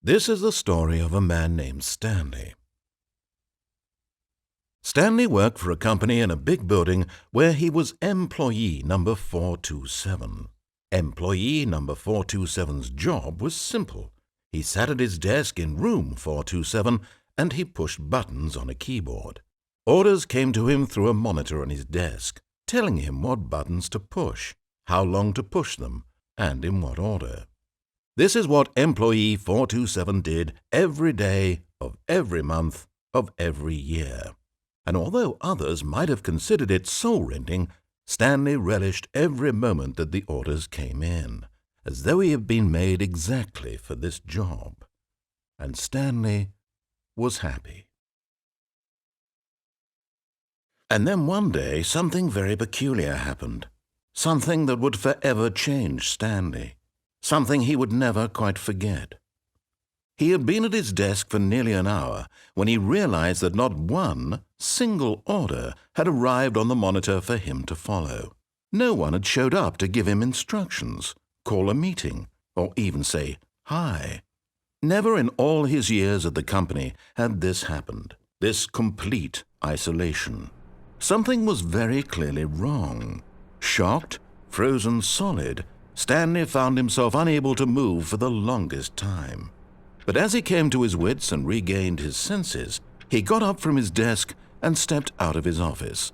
This is the story of a man named Stanley. Stanley worked for a company in a big building where he was employee number 427. Employee number 427's job was simple. He sat at his desk in room 427 and he pushed buttons on a keyboard. Orders came to him through a monitor on his desk, telling him what buttons to push, how long to push them, and in what order. This is what employee 427 did every day of every month of every year. And although others might have considered it soul-rending, Stanley relished every moment that the orders came in, as though he had been made exactly for this job. And Stanley was happy. And then one day something very peculiar happened, something that would forever change Stanley, something he would never quite forget. He had been at his desk for nearly an hour when he realized that not one single order had arrived on the monitor for him to follow. No one had showed up to give him instructions, call a meeting, or even say hi. Never in all his years at the company had this happened, this complete isolation. Something was very clearly wrong. Shocked, frozen solid, Stanley found himself unable to move for the longest time. But as he came to his wits and regained his senses, he got up from his desk and stepped out of his office.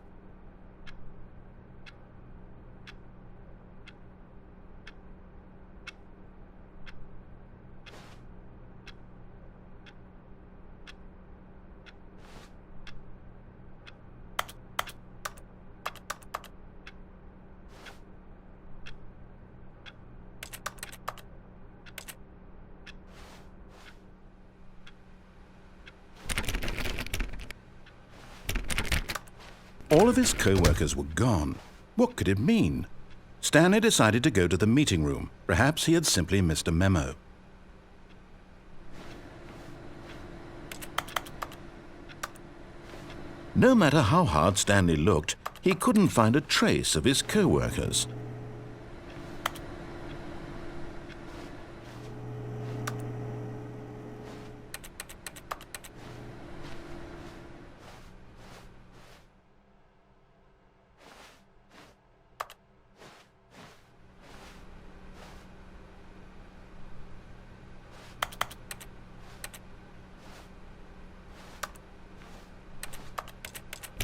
All of his co-workers were gone. What could it mean? Stanley decided to go to the meeting room. Perhaps he had simply missed a memo. No matter how hard Stanley looked, he couldn't find a trace of his co-workers.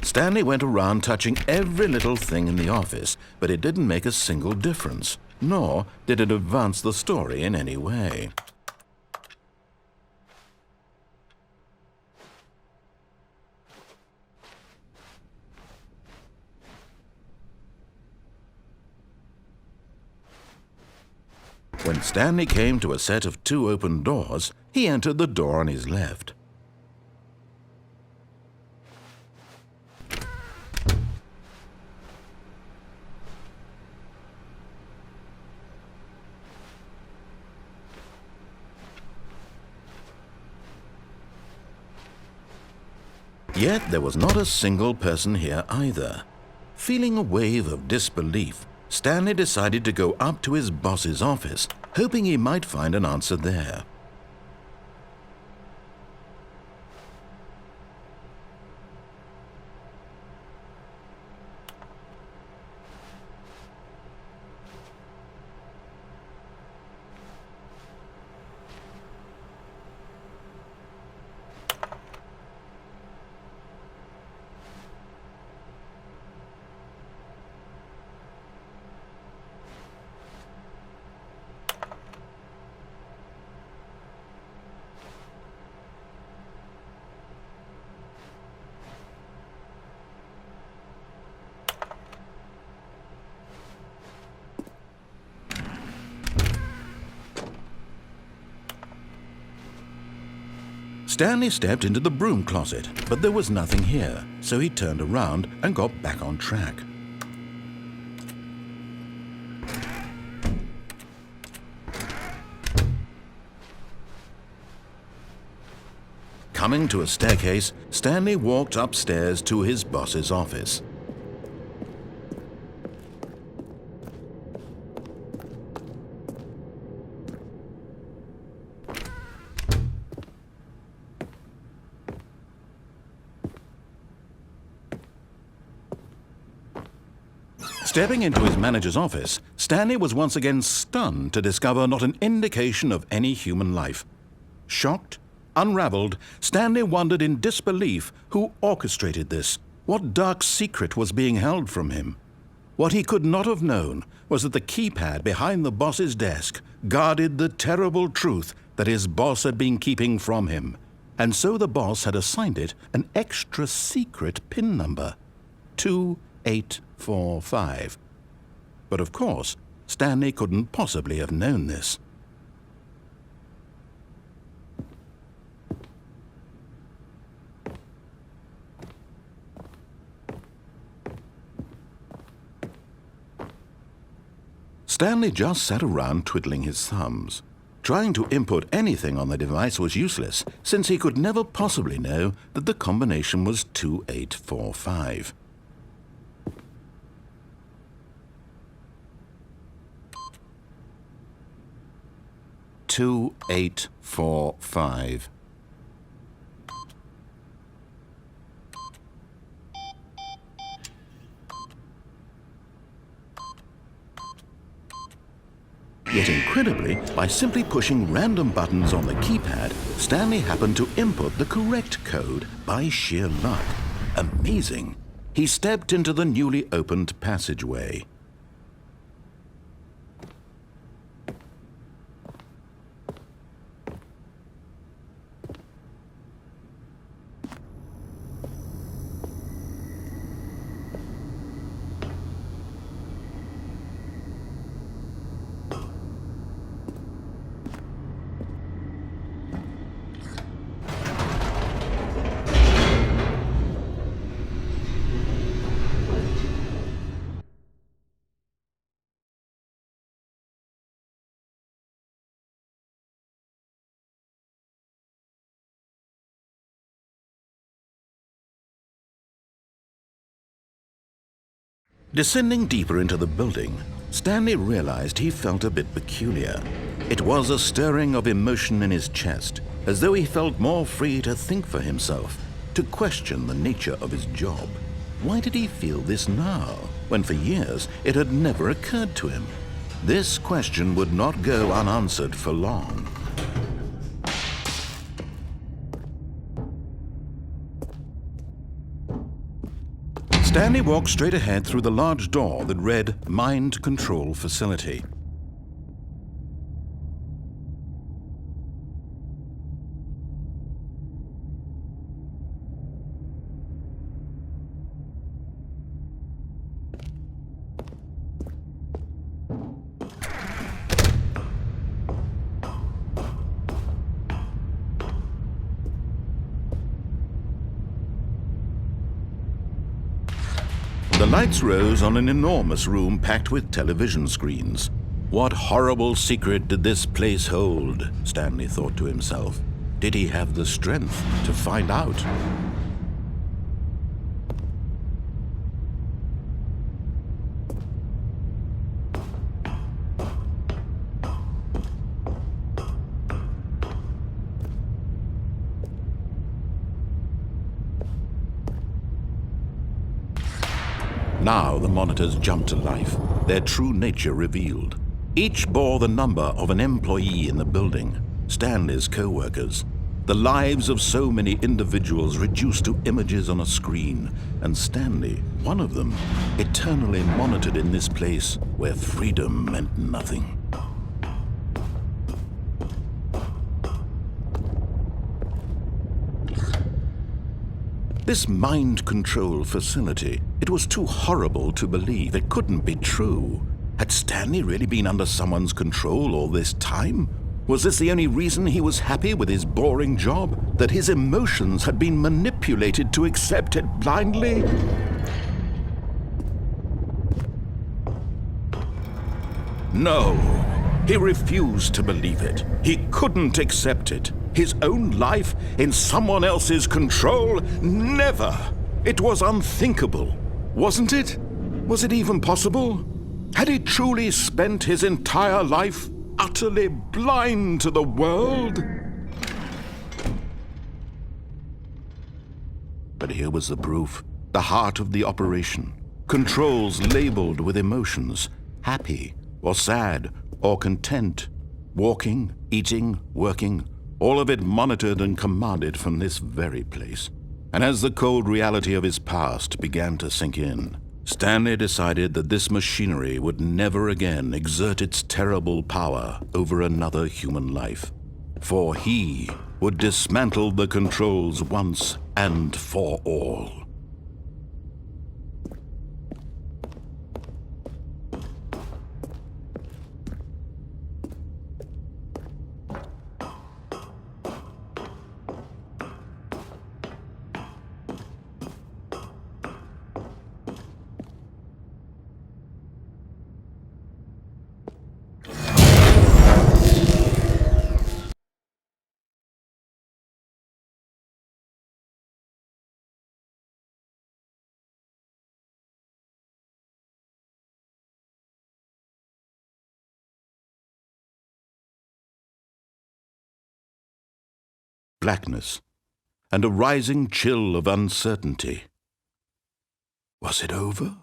Stanley went around touching every little thing in the office, but it didn't make a single difference, nor did it advance the story in any way. When Stanley came to a set of 2 open doors, he entered the door on his left. Yet there was not a single person here either. Feeling a wave of disbelief, Stanley decided to go up to his boss's office, hoping he might find an answer there. Stanley stepped into the broom closet, but there was nothing here, so he turned around and got back on track. Coming to a staircase, Stanley walked upstairs to his boss's office. Stepping into his manager's office, Stanley was once again stunned to discover not an indication of any human life. Shocked, unraveled, Stanley wondered in disbelief who orchestrated this, what dark secret was being held from him. What he could not have known was that the keypad behind the boss's desk guarded the terrible truth that his boss had been keeping from him, and so the boss had assigned it an extra secret PIN number, 2845. But of course, Stanley couldn't possibly have known this. Stanley just sat around twiddling his thumbs. Trying to input anything on the device was useless, since he could never possibly know that the combination was 2845. "2845. Yet incredibly, by simply pushing random buttons on the keypad, Stanley happened to input the correct code by sheer luck. Amazing! He stepped into the newly opened passageway. Descending deeper into the building, Stanley realized he felt a bit peculiar. It was a stirring of emotion in his chest, as though he felt more free to think for himself, to question the nature of his job. Why did he feel this now, when for years it had never occurred to him? This question would not go unanswered for long. Stanley walked straight ahead through the large door that read Mind Control Facility. The lights rose on an enormous room packed with television screens. What horrible secret did this place hold? Stanley thought to himself. Did he have the strength to find out? Now the monitors jumped to life, their true nature revealed. Each bore the number of an employee in the building, Stanley's co-workers. The lives of so many individuals reduced to images on a screen, and Stanley, one of them, eternally monitored in this place where freedom meant nothing. This mind control facility, it was too horrible to believe. It couldn't be true. Had Stanley really been under someone's control all this time? Was this the only reason he was happy with his boring job? That his emotions had been manipulated to accept it blindly? No, he refused to believe it. He couldn't accept it. His own life in someone else's control? Never! It was unthinkable, wasn't it? Was it even possible? Had he truly spent his entire life utterly blind to the world? But here was the proof, the heart of the operation. controls labeled with emotions, happy or sad or content, walking, eating, working, all of it monitored and commanded from this very place. And as the cold reality of his past began to sink in, Stanley decided that this machinery would never again exert its terrible power over another human life. For he would dismantle the controls once and for all. Blackness, and a rising chill of uncertainty. Was it over?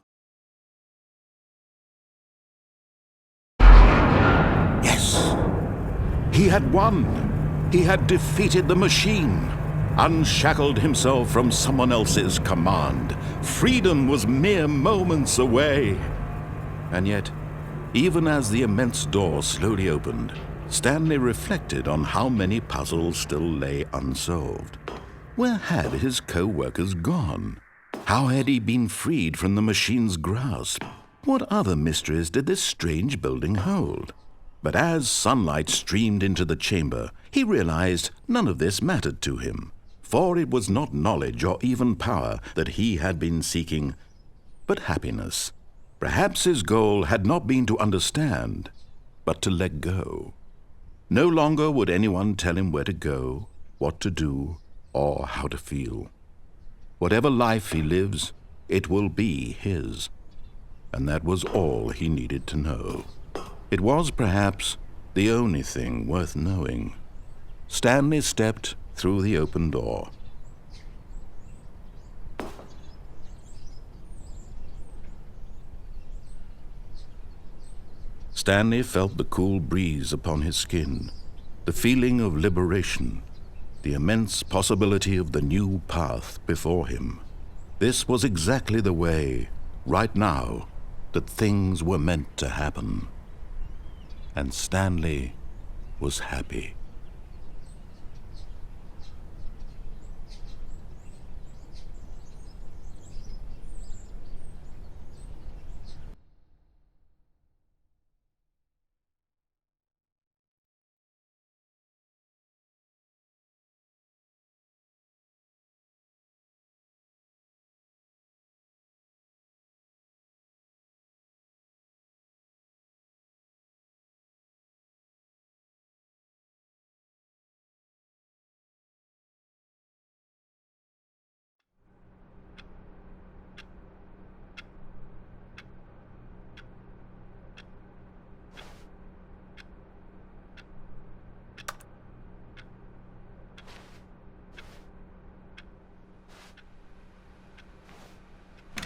Yes! He had won! He had defeated the machine, unshackled himself from someone else's command. Freedom was mere moments away. And yet, even as the immense door slowly opened, Stanley reflected on how many puzzles still lay unsolved. Where had his co-workers gone? How had he been freed from the machine's grasp? What other mysteries did this strange building hold? But as sunlight streamed into the chamber, he realized none of this mattered to him, for it was not knowledge or even power that he had been seeking, but happiness. Perhaps his goal had not been to understand, but to let go. No longer would anyone tell him where to go, what to do, or how to feel. Whatever life he lives, it will be his. And that was all he needed to know. It was perhaps the only thing worth knowing. Stanley stepped through the open door. Stanley felt the cool breeze upon his skin, the feeling of liberation, the immense possibility of the new path before him. This was exactly the way, right now, that things were meant to happen. And Stanley was happy.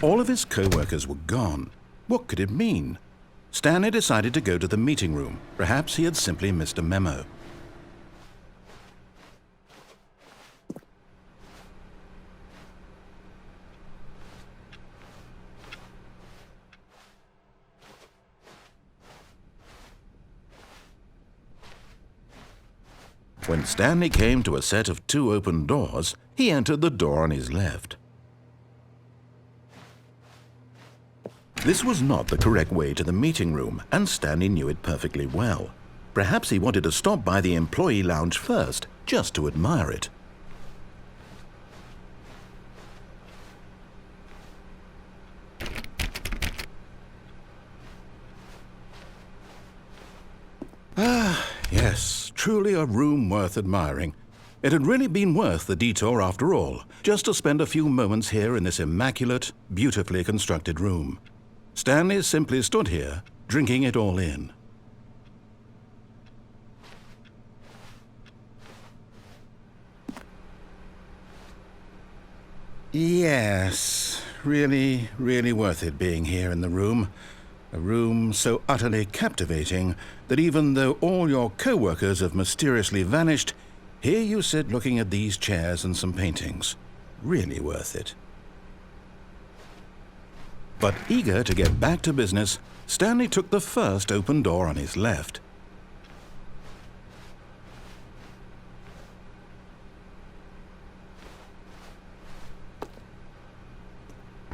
All of his co-workers were gone. What could it mean? Stanley decided to go to the meeting room. Perhaps he had simply missed a memo. When Stanley came to a set of 2 open doors, he entered the door on his left. This was not the correct way to the meeting room, and Stanley knew it perfectly well. Perhaps he wanted to stop by the employee lounge first, just to admire it. Ah, yes, truly a room worth admiring. It had really been worth the detour after all, just to spend a few moments here in this immaculate, beautifully constructed room. Stanley simply stood here, drinking it all in. Yes, really, really worth it being here in the room. A room so utterly captivating that even though all your co-workers have mysteriously vanished, here you sit looking at these chairs and some paintings. Really worth it. But eager to get back to business, Stanley took the first open door on his left.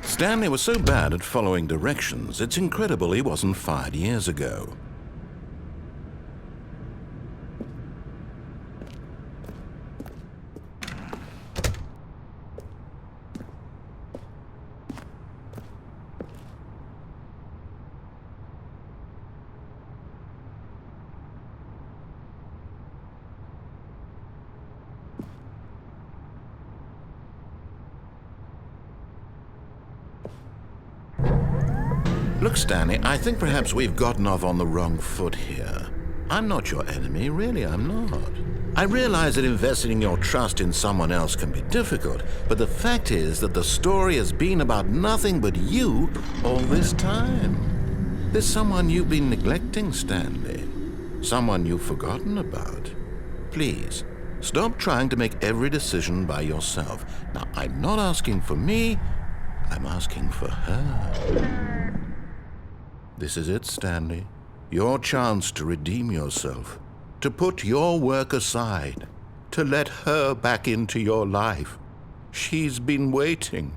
Stanley was so bad at following directions, it's incredible he wasn't fired years ago. Look, Stanley, I think perhaps we've gotten off on the wrong foot here. I'm not your enemy, really, I'm not. I realize that investing your trust in someone else can be difficult, but the fact is that the story has been about nothing but you all this time. There's someone you've been neglecting, Stanley. Someone you've forgotten about. Please, stop trying to make every decision by yourself. Now, I'm not asking for me, I'm asking for her. This is it, Stanley. Your chance to redeem yourself, to put your work aside, to let her back into your life. She's been waiting.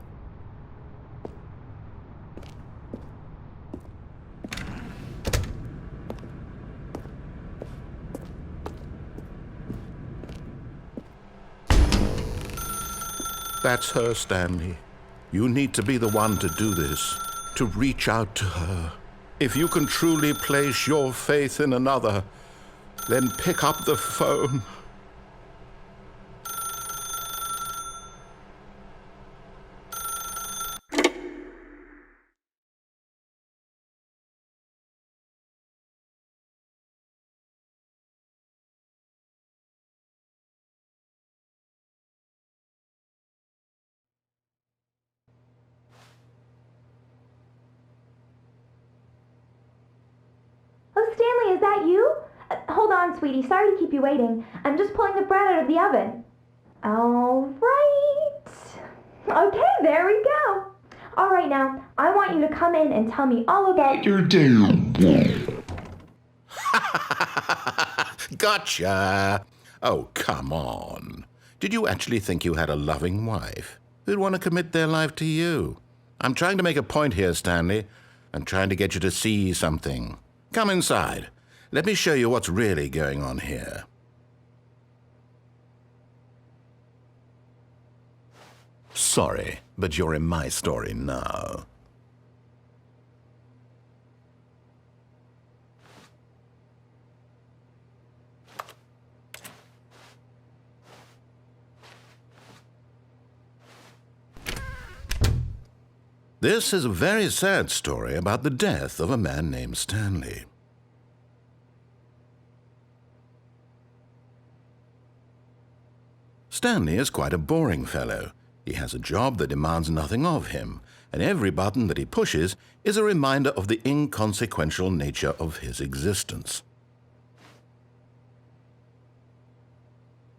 That's her, Stanley. You need to be the one to do this, to reach out to her. If you can truly place your faith in another, then pick up the phone. Oh, Stanley, is that you? Hold on, sweetie. Sorry to keep you waiting. I'm just pulling the bread out of the oven. All right. Okay, there we go. All right, now, I want you to come in and tell me all about your day. Gotcha! Oh, come on. Did you actually think you had a loving wife who'd want to commit their life to you? I'm trying to make a point here, Stanley. I'm trying to get you to see something. Come inside. Let me show you what's really going on here. Sorry, but you're in my story now. This is a very sad story about the death of a man named Stanley. Stanley is quite a boring fellow. He has a job that demands nothing of him, and every button that he pushes is a reminder of the inconsequential nature of his existence.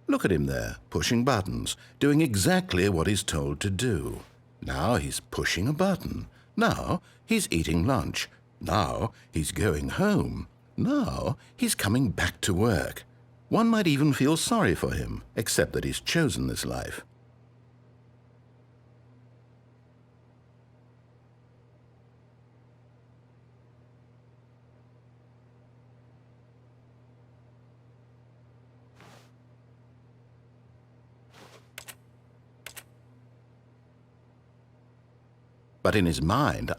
Look at him there, pushing buttons, doing exactly what he's told to do. Now he's pushing a button. Now he's eating lunch. Now he's going home. Now he's coming back to work. One might even feel sorry for him, except that he's chosen this life. But in his mind,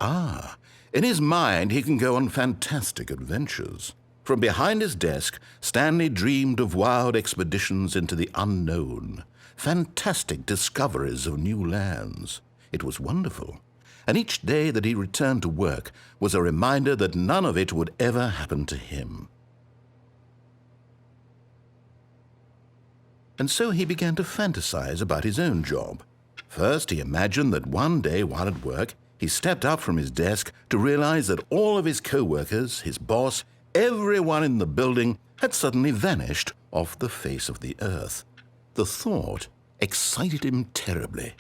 he can go on fantastic adventures. From behind his desk, Stanley dreamed of wild expeditions into the unknown, fantastic discoveries of new lands. It was wonderful, and each day that he returned to work was a reminder that none of it would ever happen to him. And so he began to fantasize about his own job. First, he imagined that one day while at work, he stepped up from his desk to realize that all of his co-workers, his boss, everyone in the building had suddenly vanished off the face of the earth. The thought excited him terribly.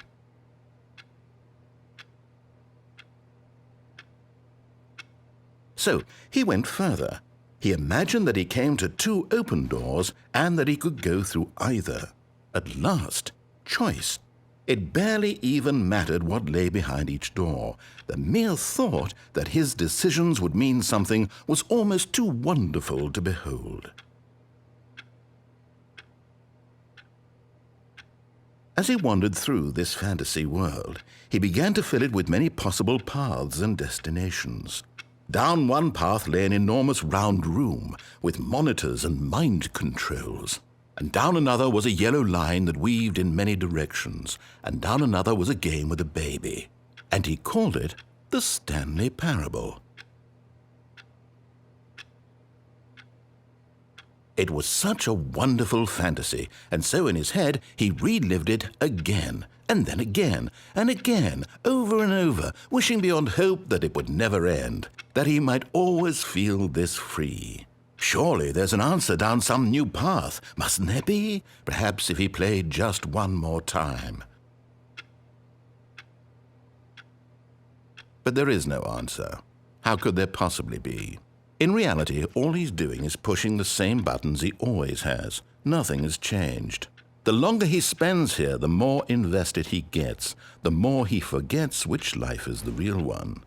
So he went further. He imagined that he came to two open doors and that he could go through either. At last, choice. It barely even mattered what lay behind each door. The mere thought that his decisions would mean something was almost too wonderful to behold. As he wandered through this fantasy world, he began to fill it with many possible paths and destinations. Down one path lay an enormous round room with monitors and mind controls. And down another was a yellow line that weaved in many directions. And down another was a game with a baby. And he called it the Stanley Parable. It was such a wonderful fantasy, and so in his head he relived it again, and then again, and again, over and over, wishing beyond hope that it would never end, that he might always feel this free. Surely there's an answer down some new path, mustn't there be? Perhaps if he played just one more time. But there is no answer. How could there possibly be? In reality, all he's doing is pushing the same buttons he always has. Nothing has changed. The longer he spends here, the more invested he gets, the more he forgets which life is the real one.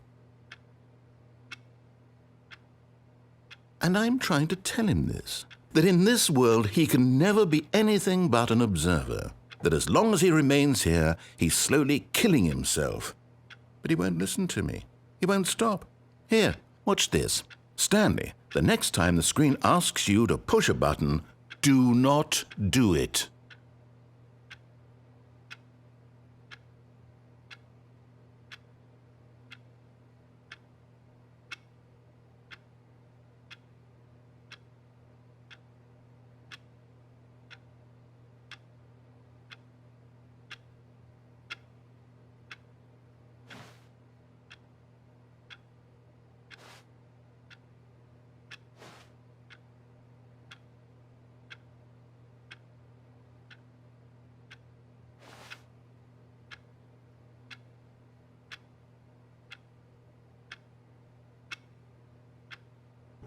And I'm trying to tell him this, that in this world he can never be anything but an observer, that as long as he remains here, he's slowly killing himself. But he won't listen to me. He won't stop. Here, watch this. Stanley, the next time the screen asks you to push a button, do not do it.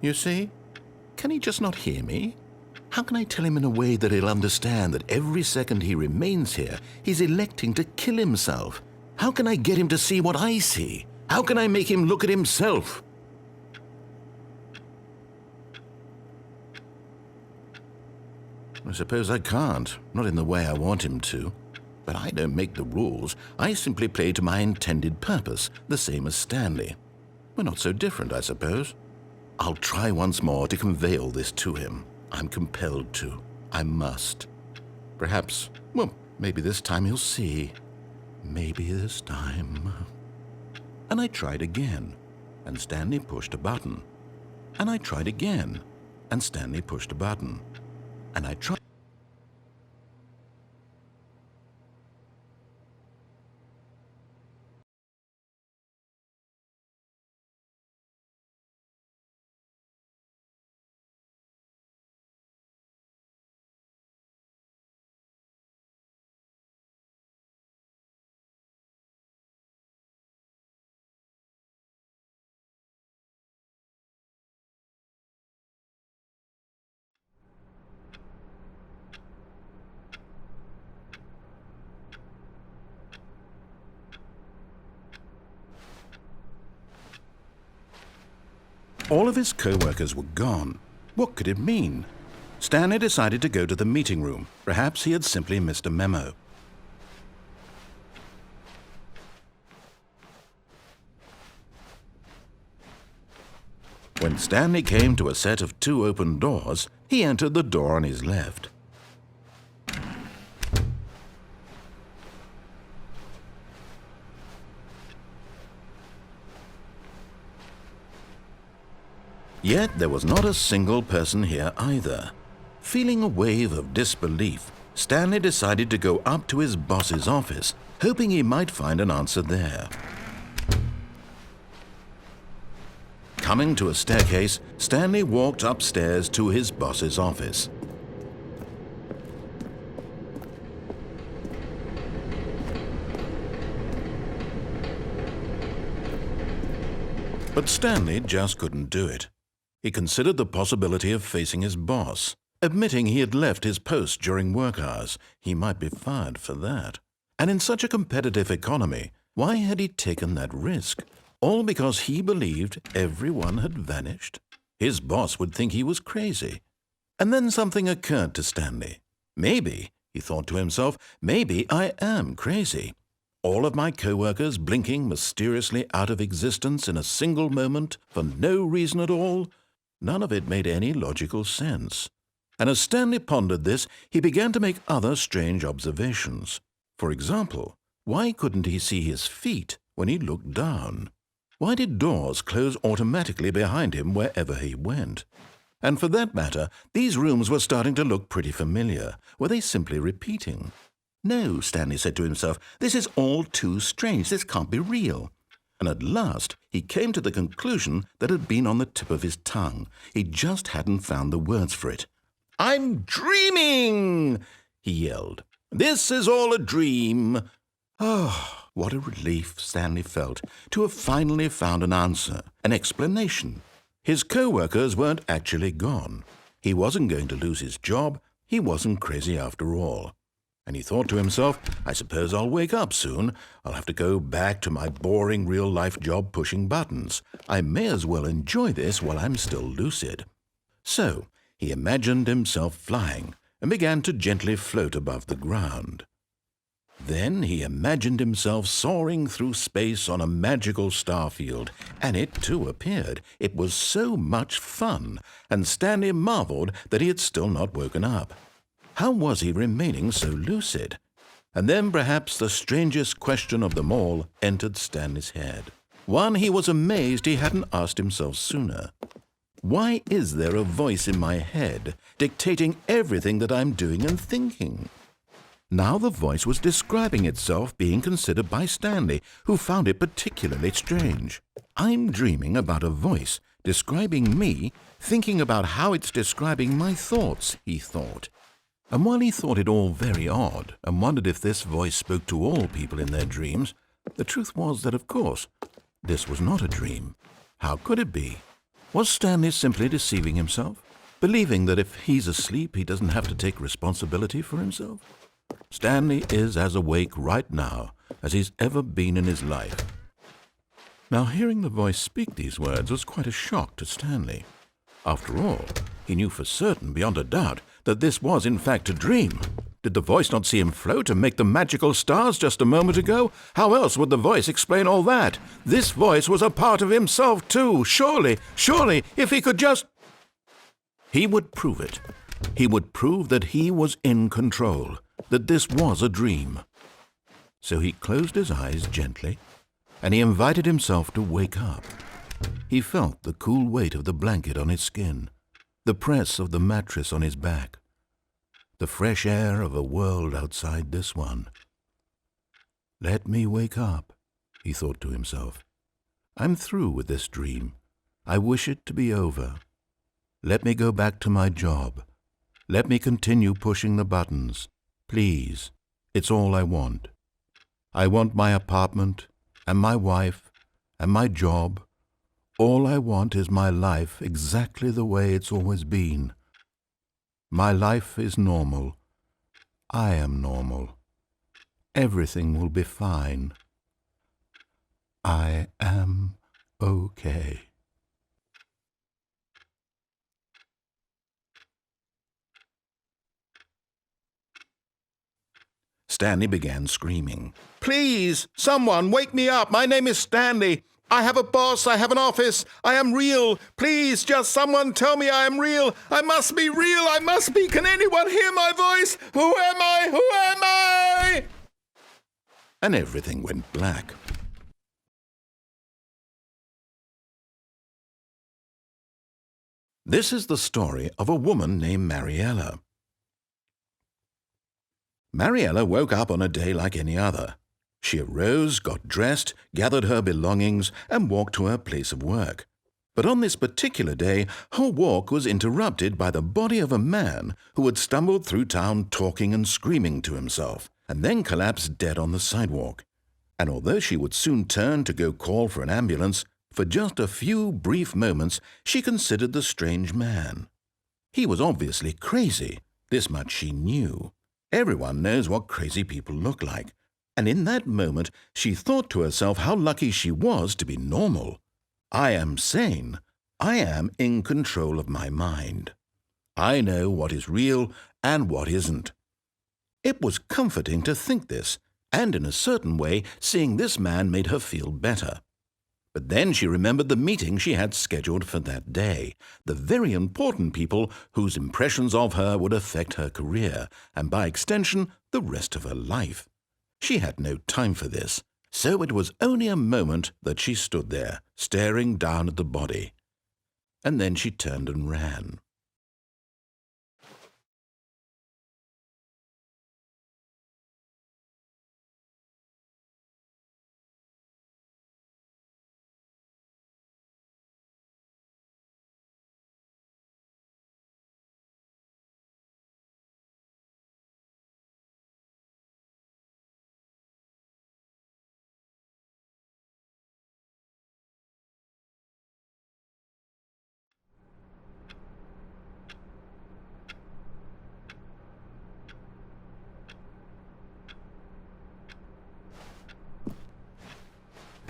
You see? Can he just not hear me? How can I tell him in a way that he'll understand that every second he remains here, he's electing to kill himself? How can I get him to see what I see? How can I make him look at himself? I suppose I can't, not in the way I want him to. But I don't make the rules. I simply play to my intended purpose, the same as Stanley. We're not so different, I suppose. I'll try once more to convey all this to him. I'm compelled to. I must. Perhaps, well, maybe this time he'll see. Maybe this time. And I tried again, and Stanley pushed a button. And I tried again, and Stanley pushed a button. And I tried. All of his co-workers were gone. What could it mean? Stanley decided to go to the meeting room. Perhaps he had simply missed a memo. When Stanley came to a set of two open doors, he entered the door on his left. Yet there was not a single person here either. Feeling a wave of disbelief, Stanley decided to go up to his boss's office hoping he might find an answer there. Coming to a staircase, Stanley walked upstairs to his boss's office. But Stanley just couldn't do it. He considered the possibility of facing his boss. Admitting he had left his post during work hours, he might be fired for that. And in such a competitive economy, why had he taken that risk? All because he believed everyone had vanished? His boss would think he was crazy. And then something occurred to Stanley. Maybe, he thought to himself, maybe I am crazy. All of my co-workers blinking mysteriously out of existence in a single moment for no reason at all? None of it made any logical sense. And as Stanley pondered this, he began to make other strange observations. For example, why couldn't he see his feet when he looked down? Why did doors close automatically behind him wherever he went? And for that matter, these rooms were starting to look pretty familiar. Were they simply repeating? No, Stanley said to himself, this is all too strange. This can't be real. And at last, he came to the conclusion that had been on the tip of his tongue. He just hadn't found the words for it. I'm dreaming, he yelled. This is all a dream. Oh, what a relief Stanley felt to have finally found an answer, an explanation. His co-workers weren't actually gone. He wasn't going to lose his job. He wasn't crazy after all. And he thought to himself, I suppose I'll wake up soon. I'll have to go back to my boring real-life job pushing buttons. I may as well enjoy this while I'm still lucid. So he imagined himself flying and began to gently float above the ground. Then he imagined himself soaring through space on a magical starfield, and it too appeared. It was so much fun, and Stanley marveled that he had still not woken up. How was he remaining so lucid? And then perhaps the strangest question of them all entered Stanley's head. One he was amazed he hadn't asked himself sooner. Why is there a voice in my head dictating everything that I'm doing and thinking? Now the voice was describing itself being considered by Stanley, who found it particularly strange. I'm dreaming about a voice describing me, thinking about how it's describing my thoughts, he thought. And while he thought it all very odd and wondered if this voice spoke to all people in their dreams, the truth was that, of course, this was not a dream. How could it be? Was Stanley simply deceiving himself, believing that if he's asleep he doesn't have to take responsibility for himself? Stanley is as awake right now as he's ever been in his life. Now, hearing the voice speak these words was quite a shock to Stanley. After all, he knew for certain, beyond a doubt, that this was in fact a dream. Did the voice not see him float and make the magical stars just a moment ago? How else would the voice explain all that? This voice was a part of himself too. Surely, if he could just... He would prove it. He would prove that he was in control, that this was a dream. So he closed his eyes gently, and he invited himself to wake up. He felt the cool weight of the blanket on his skin, the press of the mattress on his back, the fresh air of a world outside this one. Let me wake up, he thought to himself. I'm through with this dream. I wish it to be over. Let me go back to my job. Let me continue pushing the buttons. Please, it's all I want. I want my apartment, and my wife, and my job. All I want is my life exactly the way it's always been. My life is normal. I am normal. Everything will be fine. I am okay. Stanley began screaming. Please, someone, wake me up. My name is Stanley. I have a boss. I have an office. I am real. Please, just someone tell me I am real. I must be real. I must be. Can anyone hear my voice? Who am I? Who am I? And everything went black. This is the story of a woman named Mariella. Mariella woke up on a day like any other. She arose, got dressed, gathered her belongings, and walked to her place of work. But on this particular day, her walk was interrupted by the body of a man who had stumbled through town talking and screaming to himself, and then collapsed dead on the sidewalk. And although she would soon turn to go call for an ambulance, for just a few brief moments she considered the strange man. He was obviously crazy, this much she knew. Everyone knows what crazy people look like. And in that moment she thought to herself how lucky she was to be normal. I am sane. I am in control of my mind. I know what is real and what isn't. It was comforting to think this, and in a certain way, seeing this man made her feel better. But then she remembered the meeting she had scheduled for that day, the very important people whose impressions of her would affect her career, and by extension, the rest of her life. She had no time for this, so it was only a moment that she stood there, staring down at the body. And then she turned and ran.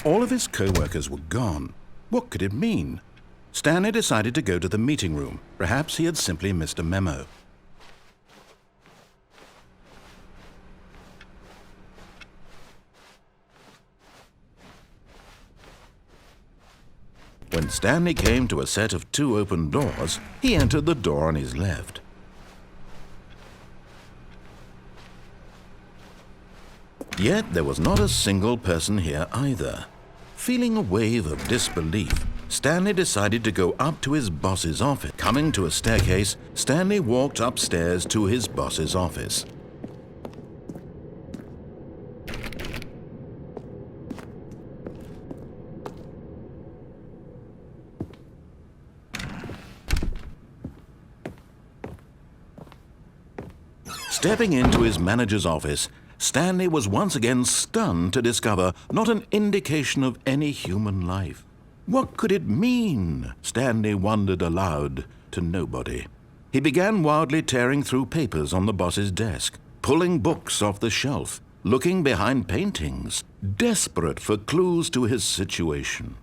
All of his co-workers were gone. What could it mean? Stanley decided to go to the meeting room. Perhaps he had simply missed a memo. When Stanley came to a set of 2 open doors, he entered the door on his left. Yet there was not a single person here either. Feeling a wave of disbelief, Stanley decided to go up to his boss's office. Coming to a staircase, Stanley walked upstairs to his boss's office. Stepping into his manager's office, Stanley was once again stunned to discover not an indication of any human life. What could it mean? Stanley wondered aloud to nobody. He began wildly tearing through papers on the boss's desk, pulling books off the shelf, looking behind paintings, desperate for clues to his situation.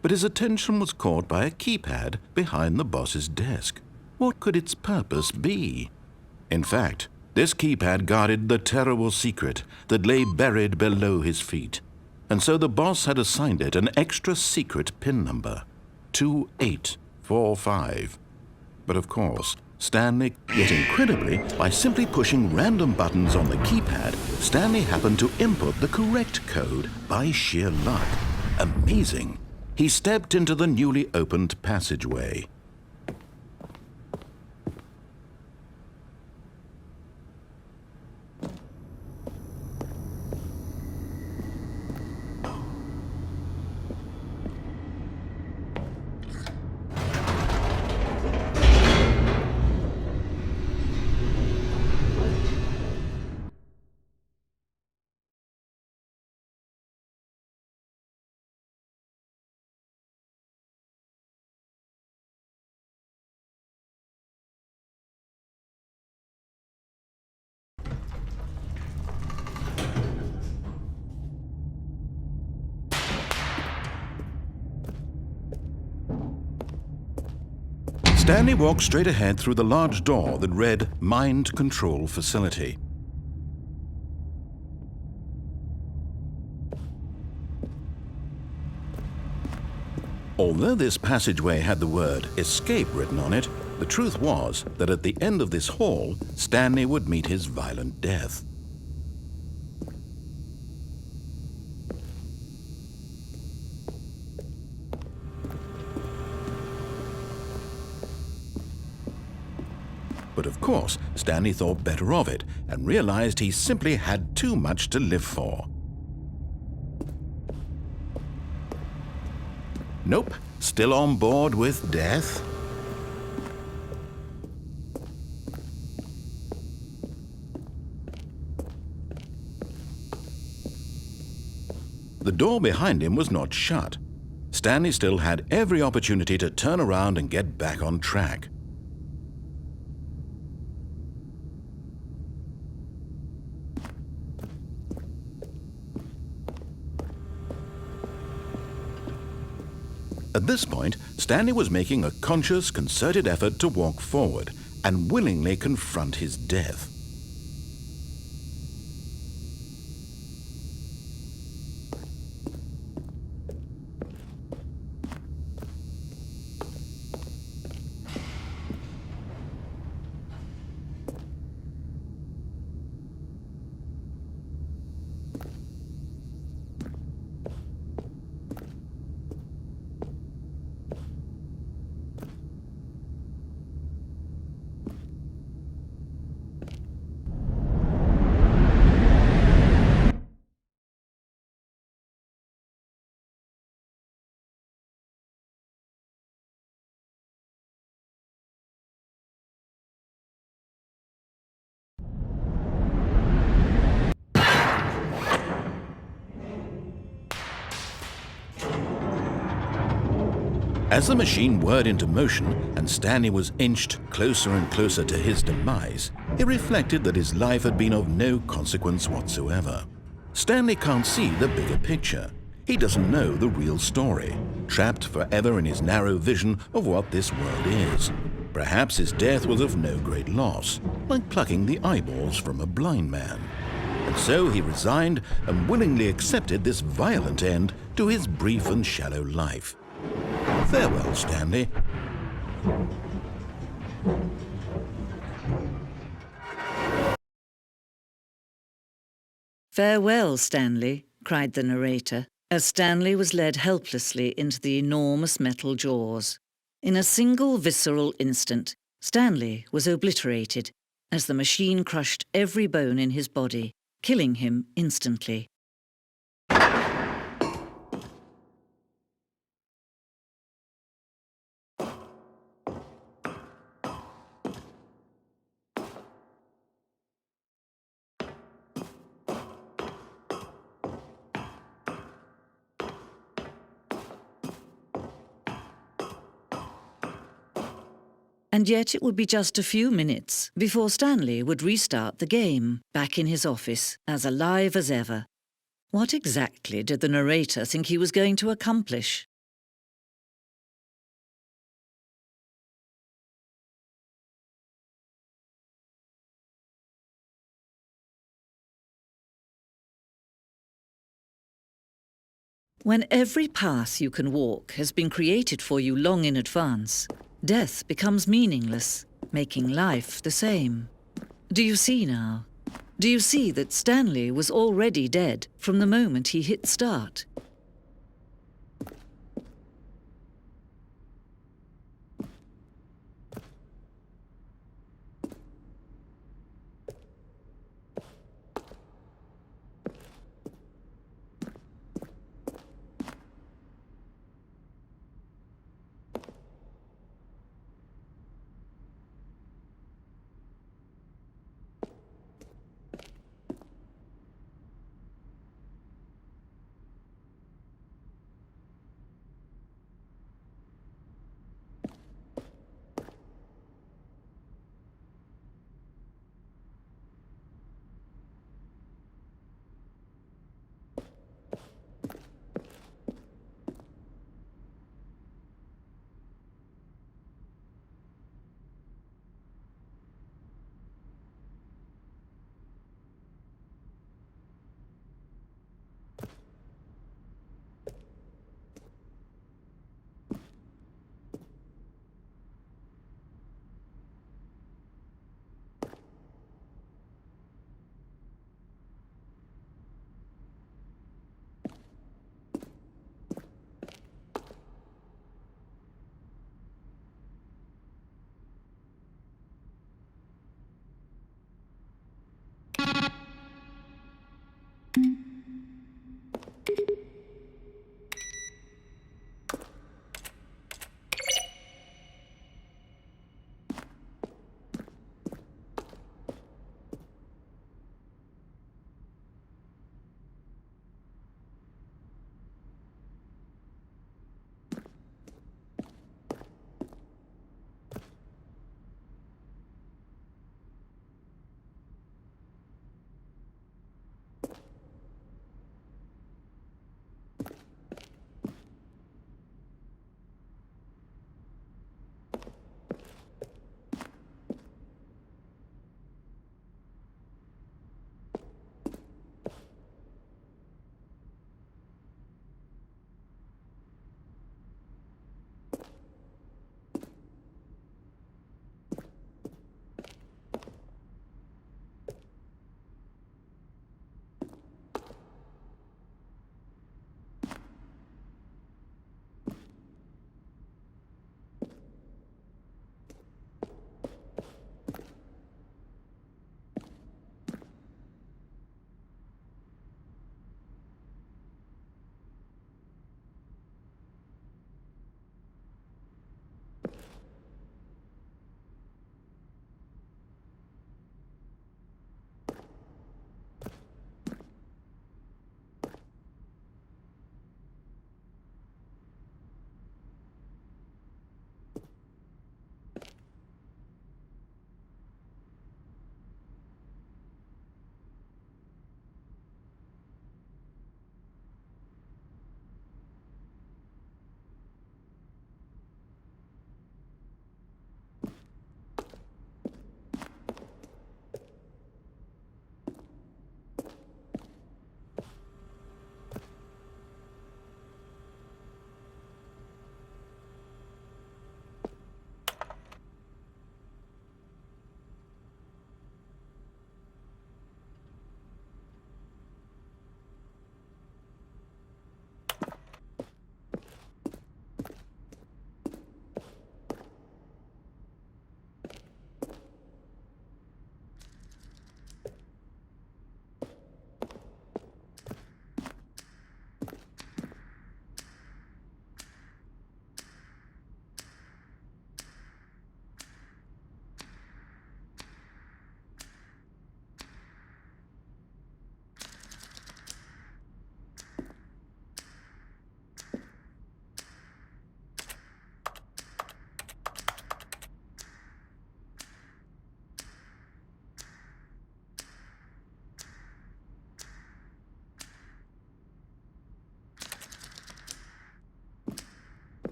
But his attention was caught by a keypad behind the boss's desk. What could its purpose be? In fact, this keypad guarded the terrible secret that lay buried below his feet, and so the boss had assigned it an extra secret PIN number, 2845. But of course, Stanley, yet incredibly, by simply pushing random buttons on the keypad, Stanley happened to input the correct code by sheer luck. Amazing! He stepped into the newly opened passageway. Stanley walked straight ahead through the large door that read Mind Control Facility. Although this passageway had the word Escape written on it, the truth was that at the end of this hall, Stanley would meet his violent death. But of course, Stanley thought better of it and realized he simply had too much to live for. Nope, still on board with death. The door behind him was not shut. Stanley still had every opportunity to turn around and get back on track. At this point, Stanley was making a conscious, concerted effort to walk forward and willingly confront his death. As the machine whirred into motion and Stanley was inched closer and closer to his demise, he reflected that his life had been of no consequence whatsoever. Stanley can't see the bigger picture. He doesn't know the real story, trapped forever in his narrow vision of what this world is. Perhaps his death was of no great loss, like plucking the eyeballs from a blind man. And so he resigned and willingly accepted this violent end to his brief and shallow life. Farewell, Stanley. "Farewell, Stanley," cried the narrator, as Stanley was led helplessly into the enormous metal jaws. In a single visceral instant, Stanley was obliterated as the machine crushed every bone in his body, killing him instantly. And yet it would be just a few minutes before Stanley would restart the game, back in his office, as alive as ever. What exactly did the narrator think he was going to accomplish? When every path you can walk has been created for you long in advance, death becomes meaningless, making life the same. Do you see now? Do you see that Stanley was already dead from the moment he hit start?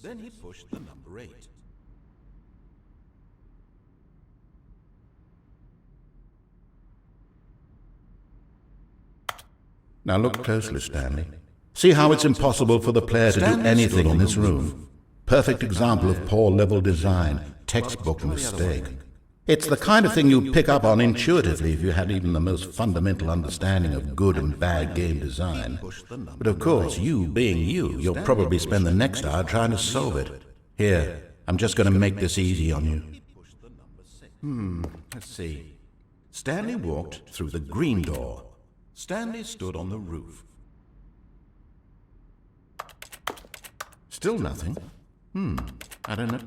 Then he pushed the number 8. Now look closely, Stanley. See how it's impossible for the player to do anything in this room? Perfect example of poor level design, textbook mistake. It's the kind of thing you'd pick up on intuitively if you had even the most fundamental understanding of good and bad game design. But of course, you being you, you'll probably spend the next hour trying to solve it. Here, I'm just going to make this easy on you. Let's see. Stanley walked through the green door. Stanley stood on the roof. Still nothing? I don't know.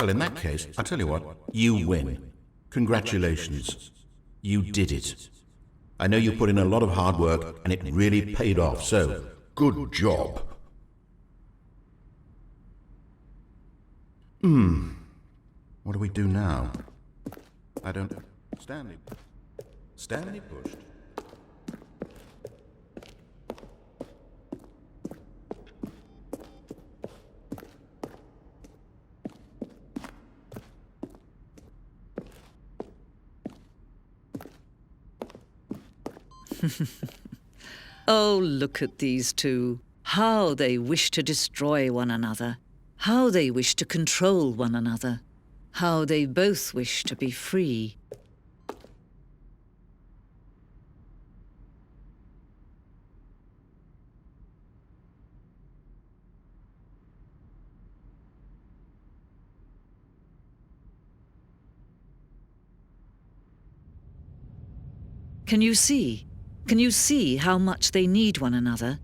Well, in that case, I'll tell you what, you win. Congratulations. You did it. I know you put in a lot of hard work, and it really paid off, so good job. What do we do now? I don't... Stanley pushed. Oh, look at these two. How they wish to destroy one another. How they wish to control one another. How they both wish to be free. Can you see? Can you see how much they need one another?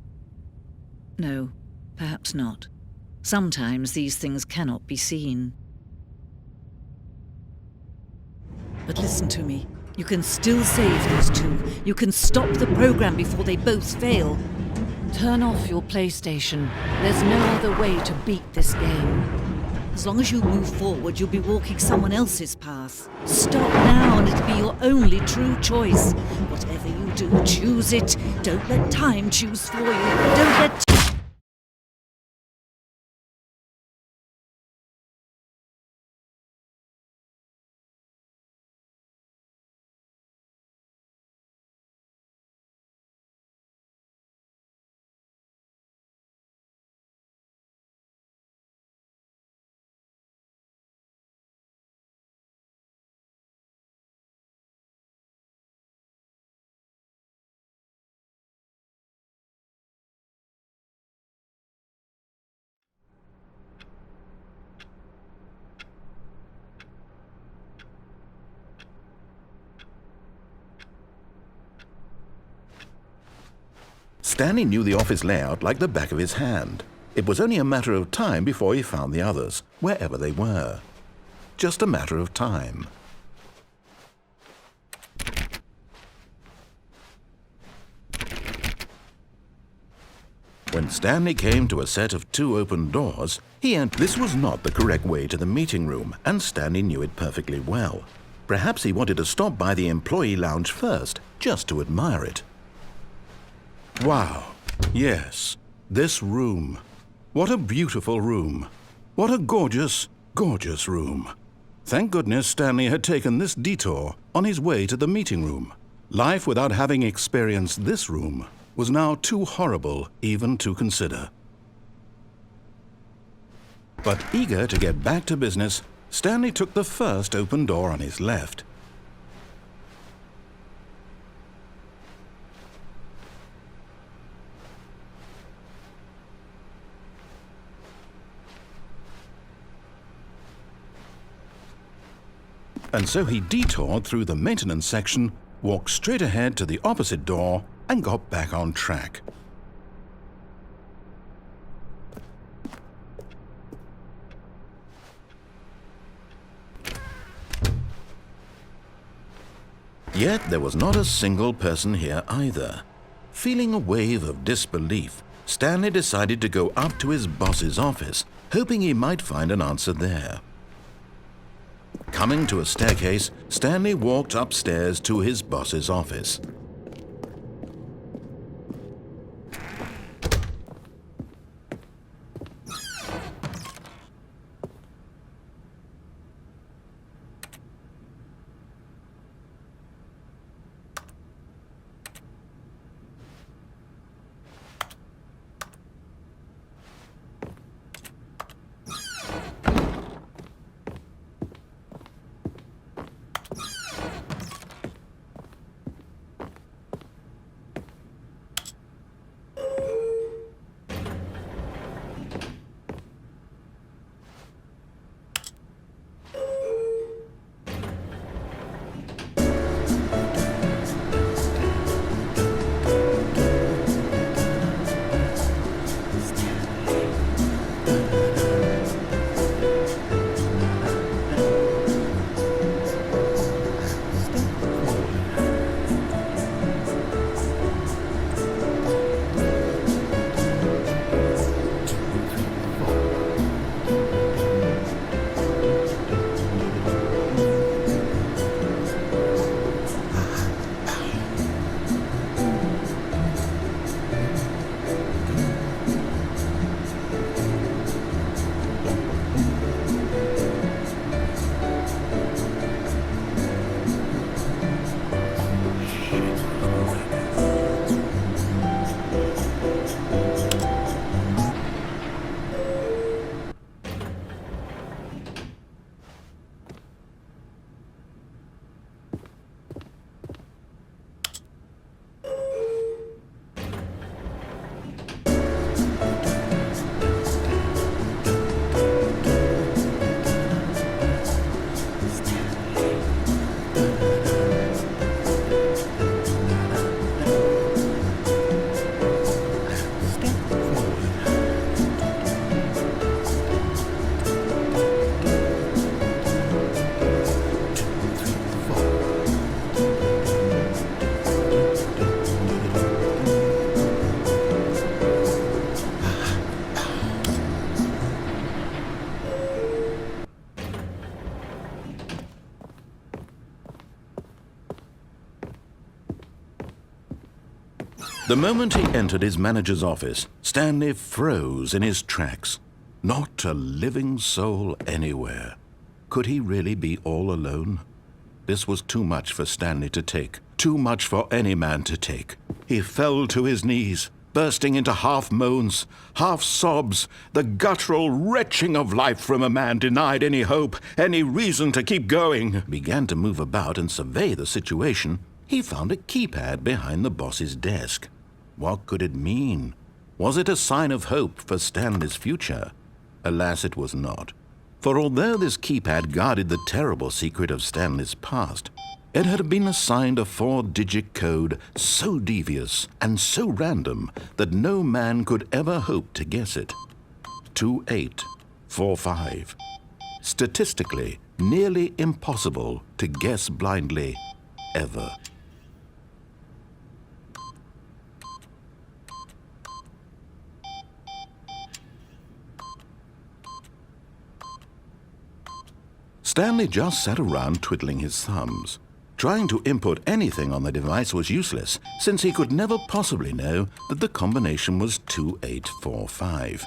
No, perhaps not. Sometimes these things cannot be seen. But listen to me. You can still save these two. You can stop the program before they both fail. Turn off your PlayStation. There's no other way to beat this game. As long as you move forward, you'll be walking someone else's path. Stop now and it'll be your only true choice. Whatever you do, choose it. Don't let time choose for you. Don't let... Stanley knew the office layout like the back of his hand. It was only a matter of time before he found the others, wherever they were. Just a matter of time. When Stanley came to a set of 2 open doors, this was not the correct way to the meeting room, and Stanley knew it perfectly well. Perhaps he wanted to stop by the employee lounge first, just to admire it. Wow, yes, this room. What a beautiful room. What a gorgeous, gorgeous room. Thank goodness Stanley had taken this detour on his way to the meeting room. Life without having experienced this room was now too horrible even to consider. But eager to get back to business, Stanley took the first open door on his left. And so he detoured through the maintenance section, walked straight ahead to the opposite door, and got back on track. Yet there was not a single person here either. Feeling a wave of disbelief, Stanley decided to go up to his boss's office, hoping he might find an answer there. Coming to a staircase, Stanley walked upstairs to his boss's office. The moment he entered his manager's office, Stanley froze in his tracks. Not a living soul anywhere. Could he really be all alone? This was too much for Stanley to take, too much for any man to take. He fell to his knees, bursting into half moans, half sobs, the guttural retching of life from a man denied any hope, any reason to keep going. Began to move about and survey the situation. He found a keypad behind the boss's desk. What could it mean? Was it a sign of hope for Stanley's future? Alas, it was not. For although this keypad guarded the terrible secret of Stanley's past, it had been assigned a 4-digit code so devious and so random that no man could ever hope to guess it. 2845. Statistically, nearly impossible to guess blindly, ever. Stanley just sat around twiddling his thumbs. Trying to input anything on the device was useless, since he could never possibly know that the combination was 2845.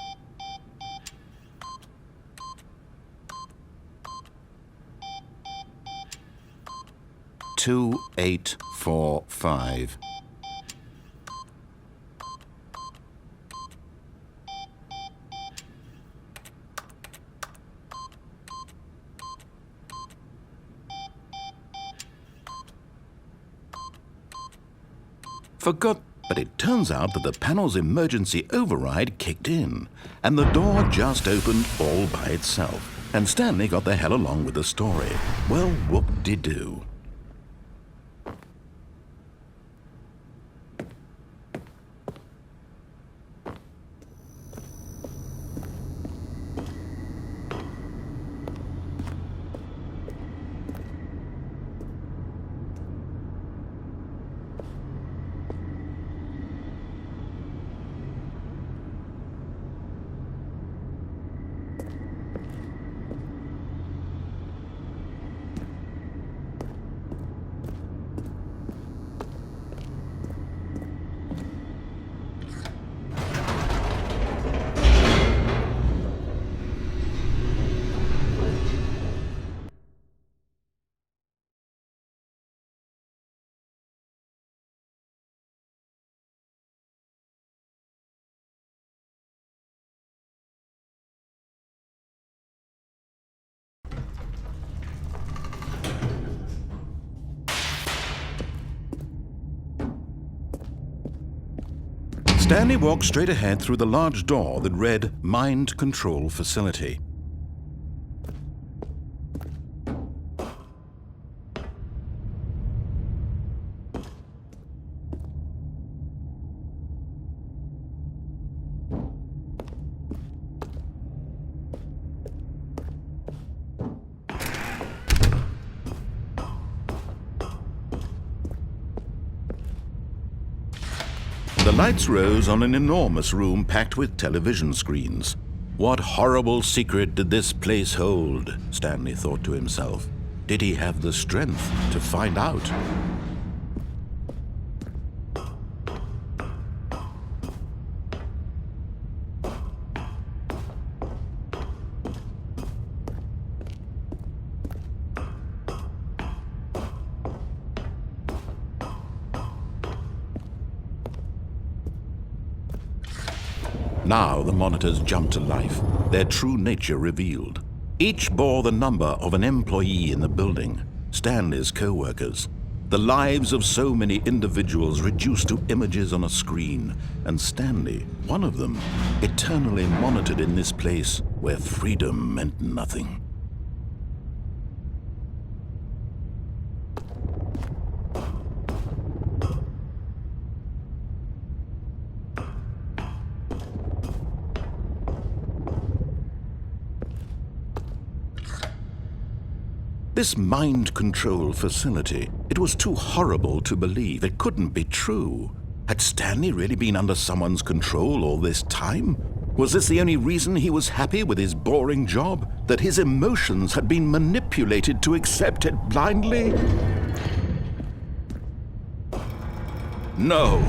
But it turns out that the panel's emergency override kicked in, and the door just opened all by itself, and Stanley got the hell along with the story. Well, whoop-de-doo. Stanley walked straight ahead through the large door that read Mind Control Facility. The lights rose on an enormous room packed with television screens. What horrible secret did this place hold? Stanley thought to himself. Did he have the strength to find out? Now the monitors jumped to life, their true nature revealed. Each bore the number of an employee in the building, Stanley's co-workers. The lives of so many individuals reduced to images on a screen, and Stanley, one of them, eternally monitored in this place where freedom meant nothing. This mind control facility, it was too horrible to believe. It couldn't be true. Had Stanley really been under someone's control all this time? Was this the only reason he was happy with his boring job? That his emotions had been manipulated to accept it blindly? No,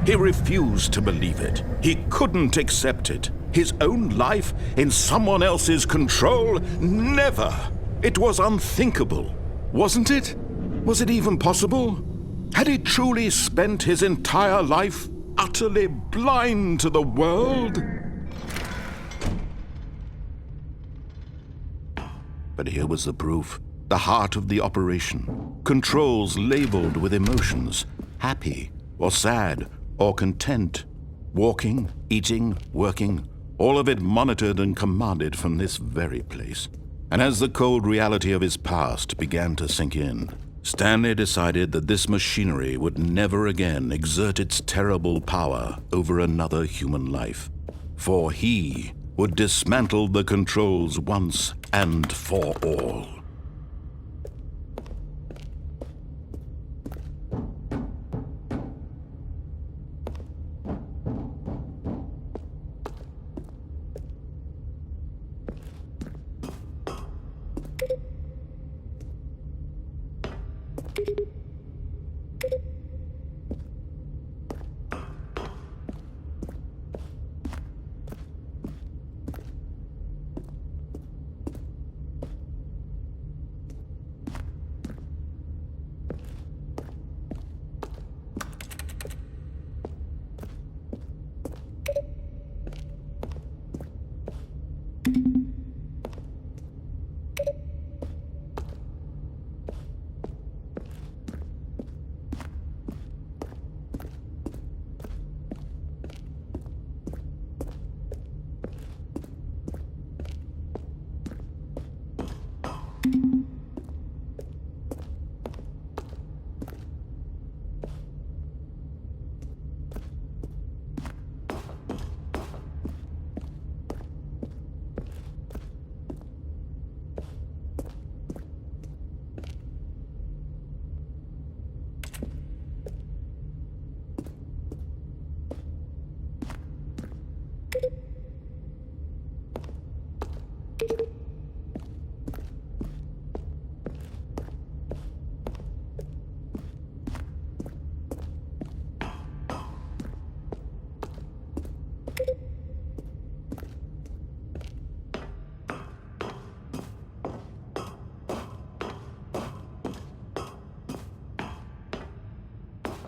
He refused to believe it. He couldn't accept it. His own life in someone else's control? Never! It was unthinkable. Wasn't it? Was it even possible? Had he truly spent his entire life utterly blind to the world? But here was the proof. The heart of the operation. Controls labeled with emotions. Happy or sad or content. Walking, eating, working. All of it monitored and commanded from this very place. And as the cold reality of his past began to sink in, Stanley decided that this machinery would never again exert its terrible power over another human life. For he would dismantle the controls once and for all.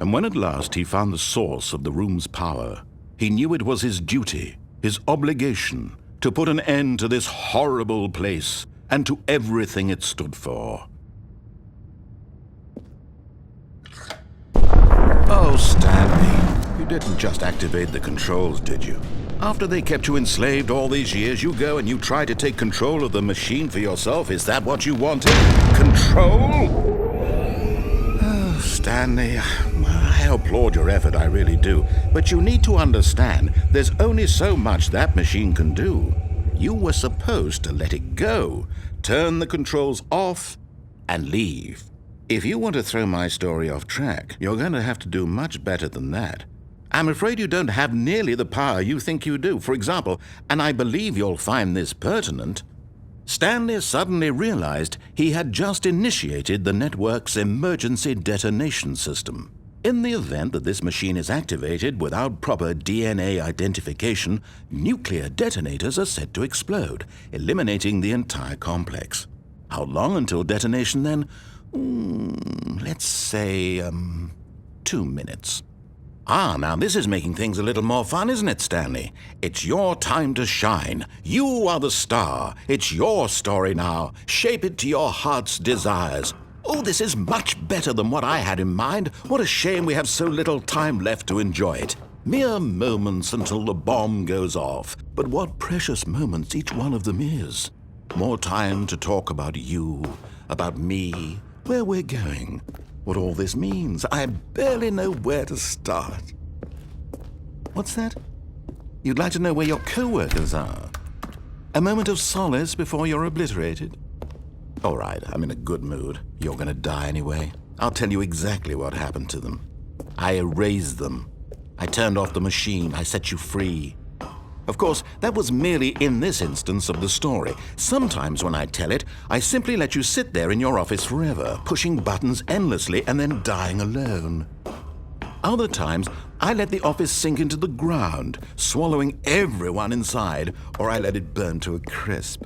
And when at last he found the source of the room's power, he knew it was his duty, his obligation, to put an end to this horrible place and to everything it stood for. Oh, Stanley, you didn't just activate the controls, did you? After they kept you enslaved all these years, you go and you try to take control of the machine for yourself. Is that what you wanted? Control? Stanley, I applaud your effort, I really do. But you need to understand, there's only so much that machine can do. You were supposed to let it go, turn the controls off, and leave. If you want to throw my story off track, you're going to have to do much better than that. I'm afraid you don't have nearly the power you think you do. For example, and I believe you'll find this pertinent, Stanley suddenly realized he had just initiated the network's emergency detonation system. In the event that this machine is activated without proper DNA identification, nuclear detonators are said to explode, eliminating the entire complex. How long until detonation then? Let's say, 2 minutes. Now this is making things a little more fun, isn't it, Stanley? It's your time to shine. You are the star. It's your story now. Shape it to your heart's desires. Oh, this is much better than what I had in mind. What a shame we have so little time left to enjoy it. Mere moments until the bomb goes off. But what precious moments each one of them is. More time to talk about you, about me, where we're going. What all this means. I barely know where to start. What's that? You'd like to know where your co-workers are? A moment of solace before you're obliterated? All right, I'm in a good mood. You're gonna die anyway. I'll tell you exactly what happened to them. I erased them. I turned off the machine. I set you free. Of course, that was merely in this instance of the story. Sometimes when I tell it, I simply let you sit there in your office forever, pushing buttons endlessly and then dying alone. Other times, I let the office sink into the ground, swallowing everyone inside, or I let it burn to a crisp.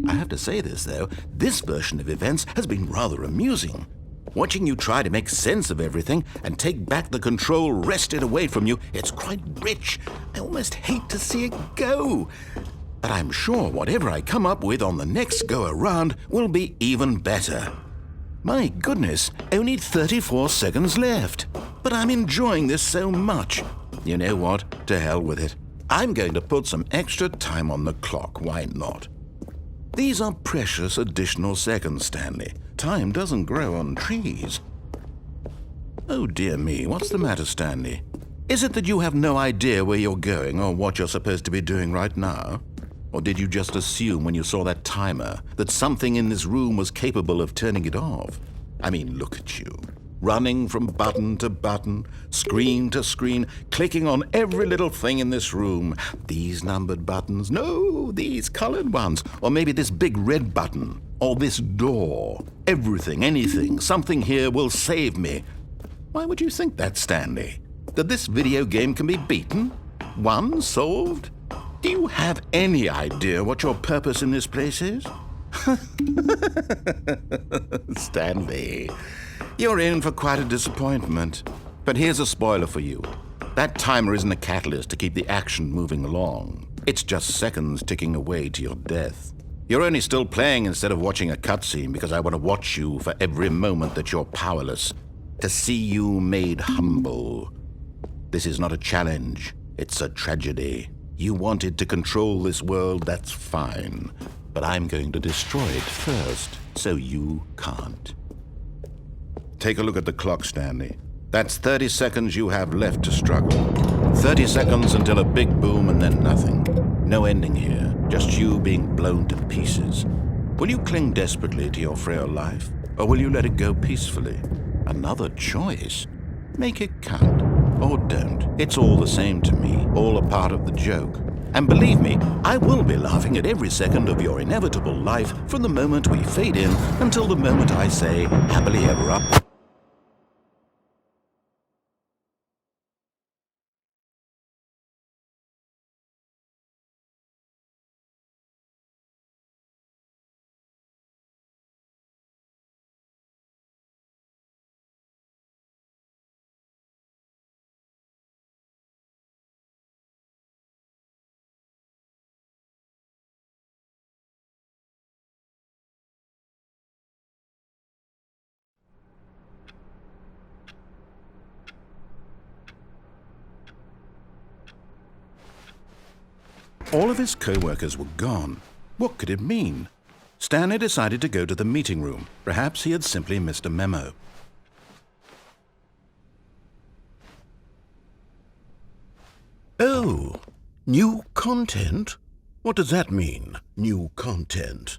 I have to say this, though, this version of events has been rather amusing. Watching you try to make sense of everything and take back the control wrested away from you, it's quite rich. I almost hate to see it go. But I'm sure whatever I come up with on the next go-around will be even better. My goodness, only 34 seconds left. But I'm enjoying this so much. You know what? To hell with it. I'm going to put some extra time on the clock, why not? These are precious additional seconds, Stanley. Time doesn't grow on trees. Oh dear me, what's the matter, Stanley? Is it that you have no idea where you're going or what you're supposed to be doing right now? Or did you just assume when you saw that timer that something in this room was capable of turning it off? I mean, look at you. Running from button to button, screen to screen, clicking on every little thing in this room. These numbered buttons, no, these colored ones. Or maybe this big red button, or this door. Everything, anything, something here will save me. Why would you think that, Stanley? That this video game can be beaten? Won? Solved? Do you have any idea what your purpose in this place is? Stanley, you're in for quite a disappointment. But here's a spoiler for you. That timer isn't a catalyst to keep the action moving along. It's just seconds ticking away to your death. You're only still playing instead of watching a cutscene because I want to watch you for every moment that you're powerless. To see you made humble. This is not a challenge. It's a tragedy. You wanted to control this world, that's fine. But I'm going to destroy it first, so you can't. Take a look at the clock, Stanley. That's 30 seconds you have left to struggle. 30 seconds until a big boom and then nothing. No ending here, just you being blown to pieces. Will you cling desperately to your frail life, or will you let it go peacefully? Another choice. Make it count. Or don't. It's all the same to me, all a part of the joke. And believe me, I will be laughing at every second of your inevitable life from the moment we fade in until the moment I say, happily ever up. All of his co-workers were gone. What could it mean? Stanley decided to go to the meeting room. Perhaps he had simply missed a memo. Oh, new content? What does that mean, new content?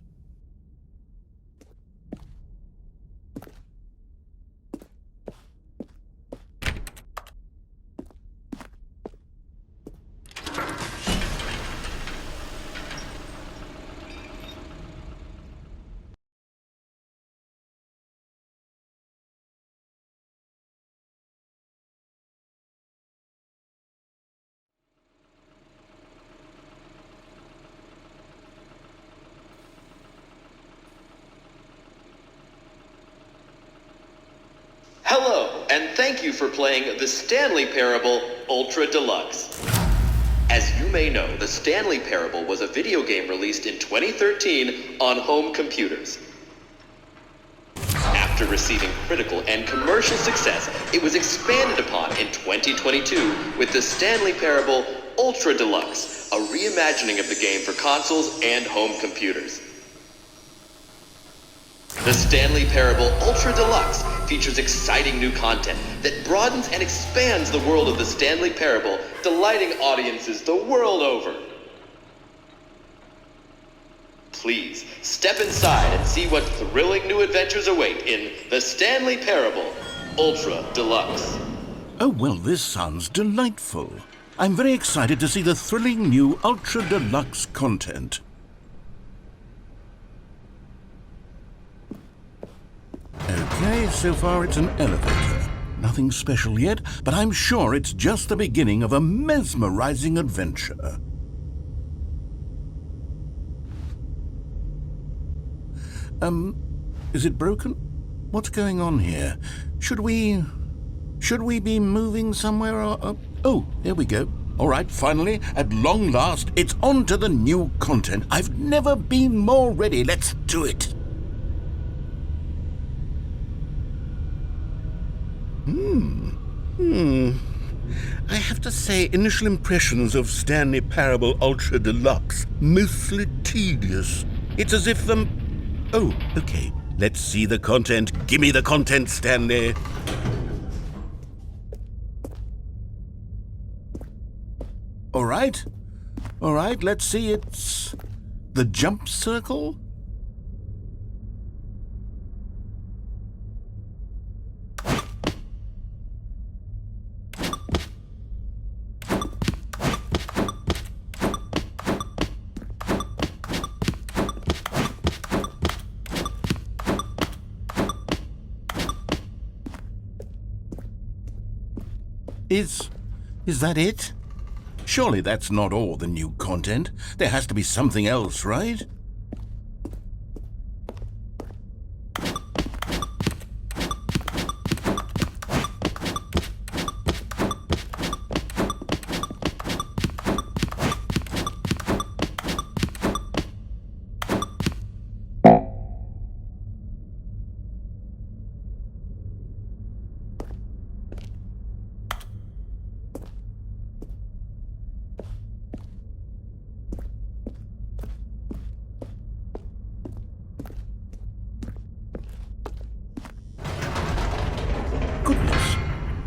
Hello, and thank you for playing the Stanley Parable Ultra Deluxe. As you may know, the Stanley Parable was a video game released in 2013 on home computers. After receiving critical and commercial success, it was expanded upon in 2022 with the Stanley Parable Ultra Deluxe, a reimagining of the game for consoles and home computers. The Stanley Parable Ultra Deluxe features exciting new content that broadens and expands the world of the Stanley Parable, delighting audiences the world over. Please, step inside and see what thrilling new adventures await in the Stanley Parable Ultra Deluxe. Oh, well, this sounds delightful. I'm very excited to see the thrilling new Ultra Deluxe content. Okay, so far it's an elevator. Nothing special yet, but I'm sure it's just the beginning of a mesmerizing adventure. Is it broken? What's going on here? Should we be moving somewhere or... Oh, there we go. All right, finally, at long last, it's on to the new content. I've never been more ready. Let's do it. I have to say, initial impressions of Stanley Parable Ultra Deluxe, mostly tedious. It's as if Oh, okay. Let's see the content. Gimme the content, Stanley. All right, let's see. It's the jump circle. Is that it? Surely that's not all the new content. There has to be something else, right? Goodness,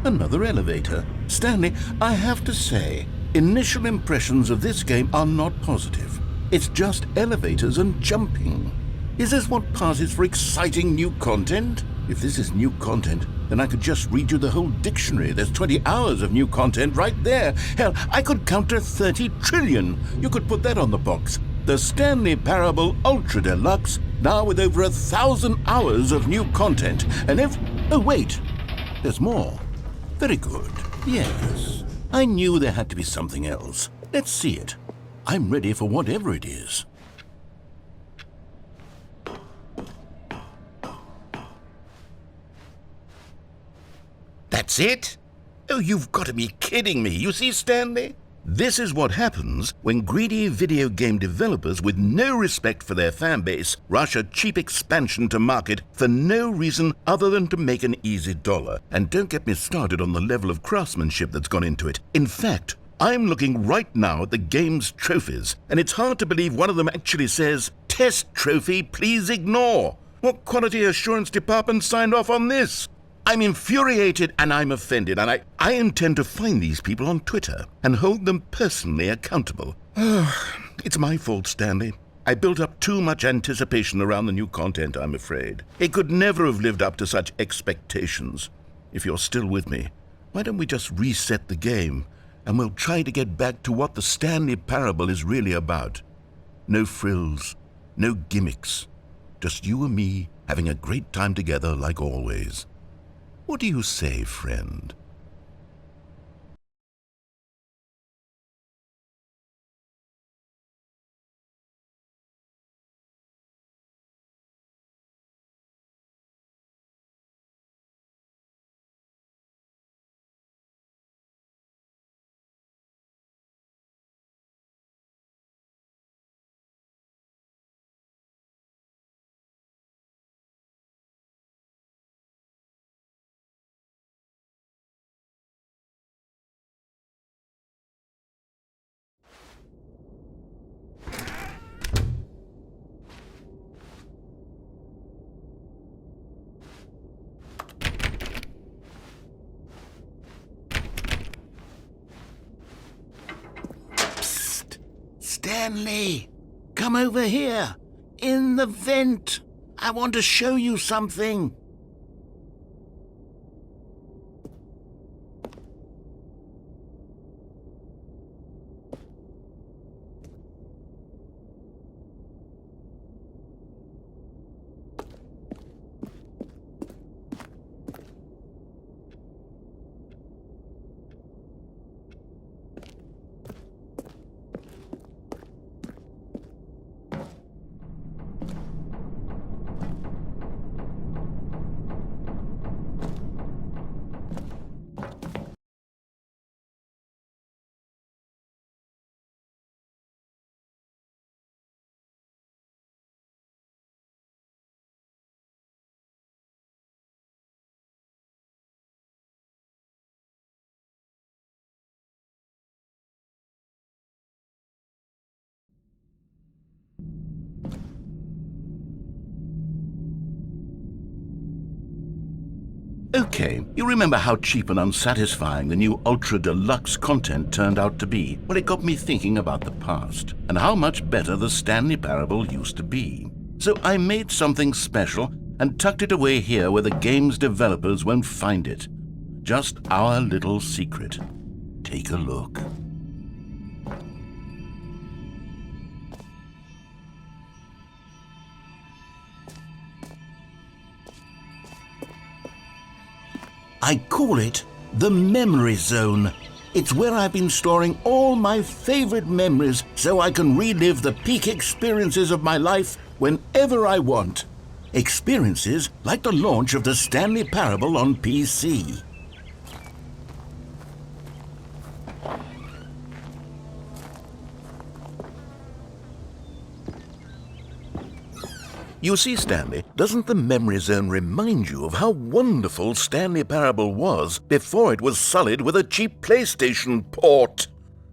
another elevator. Stanley, I have to say, initial impressions of this game are not positive. It's just elevators and jumping. Is this what passes for exciting new content? If this is new content, then I could just read you the whole dictionary. There's 20 hours of new content right there. Hell, I could count to 30 trillion. You could put that on the box. The Stanley Parable Ultra Deluxe, now with over 1,000 hours of new content. And if... Oh, wait. There's more. Very good. Yes. I knew there had to be something else. Let's see it. I'm ready for whatever it is. That's it? Oh, you've got to be kidding me. You see, Stanley? This is what happens when greedy video game developers with no respect for their fan base rush a cheap expansion to market for no reason other than to make an easy dollar. And don't get me started on the level of craftsmanship that's gone into it. In fact, I'm looking right now at the game's trophies, and it's hard to believe one of them actually says, "Test trophy, please ignore." What quality assurance department signed off on this? I'm infuriated and I'm offended, and I intend to find these people on Twitter and hold them personally accountable. It's my fault, Stanley. I built up too much anticipation around the new content, I'm afraid. It could never have lived up to such expectations. If you're still with me, why don't we just reset the game, and we'll try to get back to what the Stanley Parable is really about. No frills, no gimmicks. Just you and me having a great time together like always. What do you say, friend? Stanley, come over here. In the vent. I want to show you something. Okay, you remember how cheap and unsatisfying the new Ultra Deluxe content turned out to be? Well, it got me thinking about the past, and how much better the Stanley Parable used to be. So I made something special and tucked it away here where the game's developers won't find it. Just our little secret. Take a look. I call it the Memory Zone. It's where I've been storing all my favorite memories so I can relive the peak experiences of my life whenever I want. Experiences like the launch of the Stanley Parable on PC. You see, Stanley, doesn't the Memory Zone remind you of how wonderful Stanley Parable was before it was sullied with a cheap PlayStation port?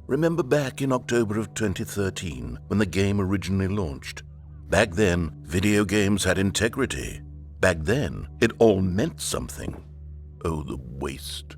Remember back in October of 2013, when the game originally launched? Back then, video games had integrity. Back then, it all meant something. Oh, the waste.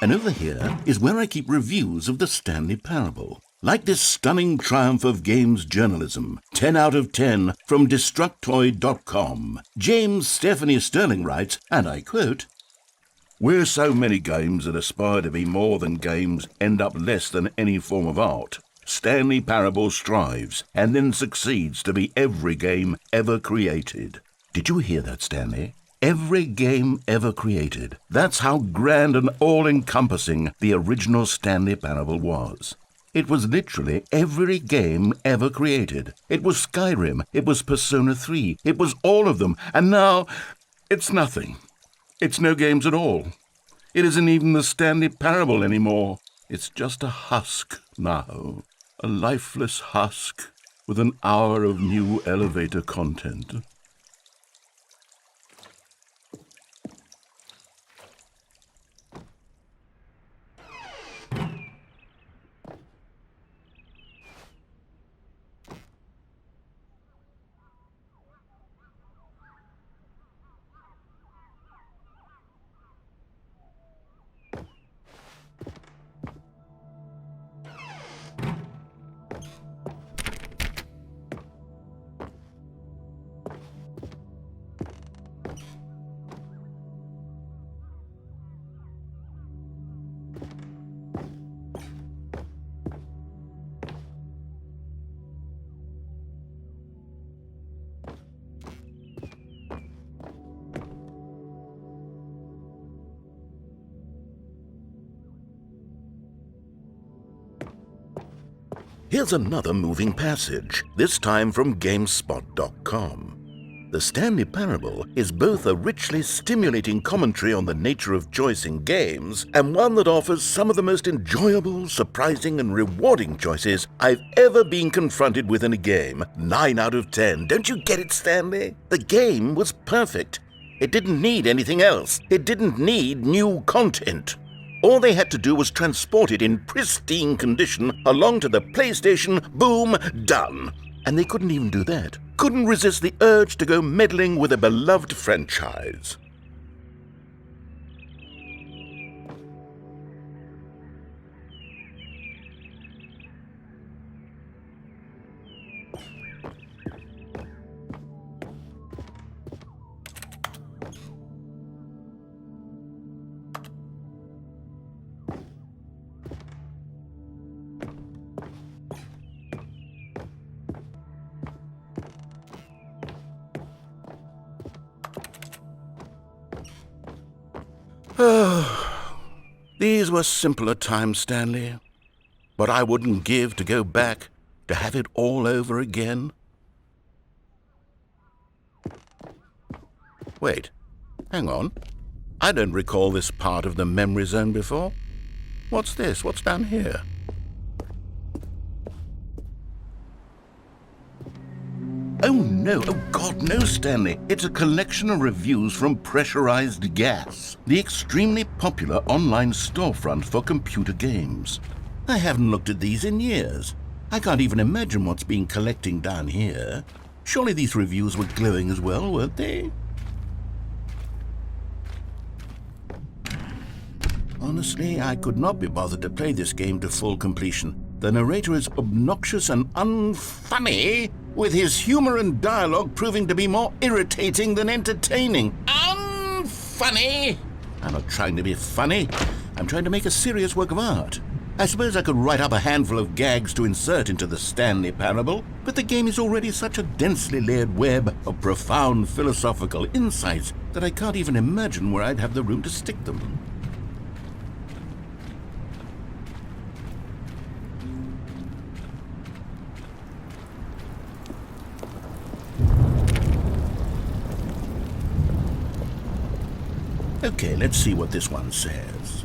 And over here is where I keep reviews of the Stanley Parable. Like this stunning triumph of games journalism, 10 out of 10 from Destructoid.com. James Stephanie Sterling writes, and I quote, "Where so many games that aspire to be more than games end up less than any form of art, Stanley Parable strives and then succeeds to be every game ever created." Did you hear that, Stanley? Every game ever created. That's how grand and all-encompassing the original Stanley Parable was. It was literally every game ever created. It was Skyrim, it was Persona 3, it was all of them, and now it's nothing. It's no games at all. It isn't even the Stanley Parable anymore. It's just a husk now. A lifeless husk with an hour of new elevator content. Here's another moving passage, this time from GameSpot.com. The Stanley Parable is both a richly stimulating commentary on the nature of choice in games and one that offers some of the most enjoyable, surprising, and rewarding choices I've ever been confronted with in a game. 9 out of 10. Don't you get it, Stanley? The game was perfect. It didn't need anything else. It didn't need new content. All they had to do was transport it in pristine condition along to the PlayStation. Boom, done. And they couldn't even do that. Couldn't resist the urge to go meddling with a beloved franchise. These were simpler times, Stanley. What I wouldn't give to go back, to have it all over again. Wait, hang on. I don't recall this part of the memory zone before. What's this? What's down here? Oh no, oh God, no, Stanley. It's a collection of reviews from Pressurized Gas, the extremely popular online storefront for computer games. I haven't looked at these in years. I can't even imagine what's been collecting down here. Surely these reviews were glowing as well, weren't they? Honestly, I could not be bothered to play this game to full completion. The narrator is obnoxious and unfunny, with his humor and dialogue proving to be more irritating than entertaining. Unfunny! I'm not trying to be funny. I'm trying to make a serious work of art. I suppose I could write up a handful of gags to insert into the Stanley Parable, but the game is already such a densely layered web of profound philosophical insights that I can't even imagine where I'd have the room to stick them. Okay, let's see what this one says.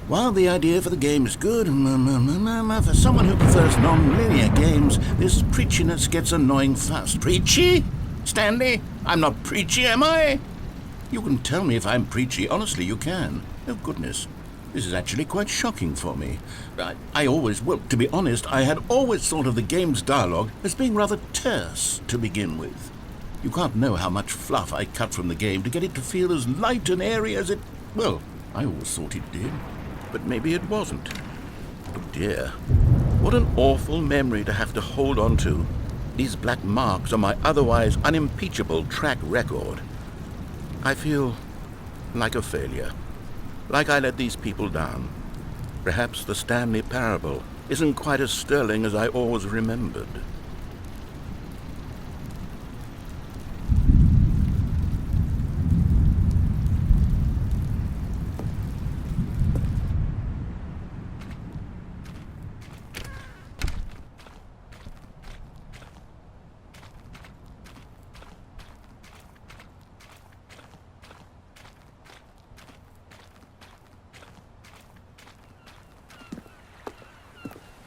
While the idea for the game is good, for someone who prefers non-linear games, this preachiness gets annoying fast. Preachy? Stanley? I'm not preachy, am I? You can tell me if I'm preachy. Honestly, you can. Oh, goodness. This is actually quite shocking for me. To be honest, I had always thought of the game's dialogue as being rather terse to begin with. You can't know how much fluff I cut from the game to get it to feel as light and airy as it... Well, I always thought it did. But maybe it wasn't. Oh dear. What an awful memory to have to hold on to. These black marks on my otherwise unimpeachable track record. I feel like a failure. Like I let these people down. Perhaps the Stanley Parable isn't quite as sterling as I always remembered.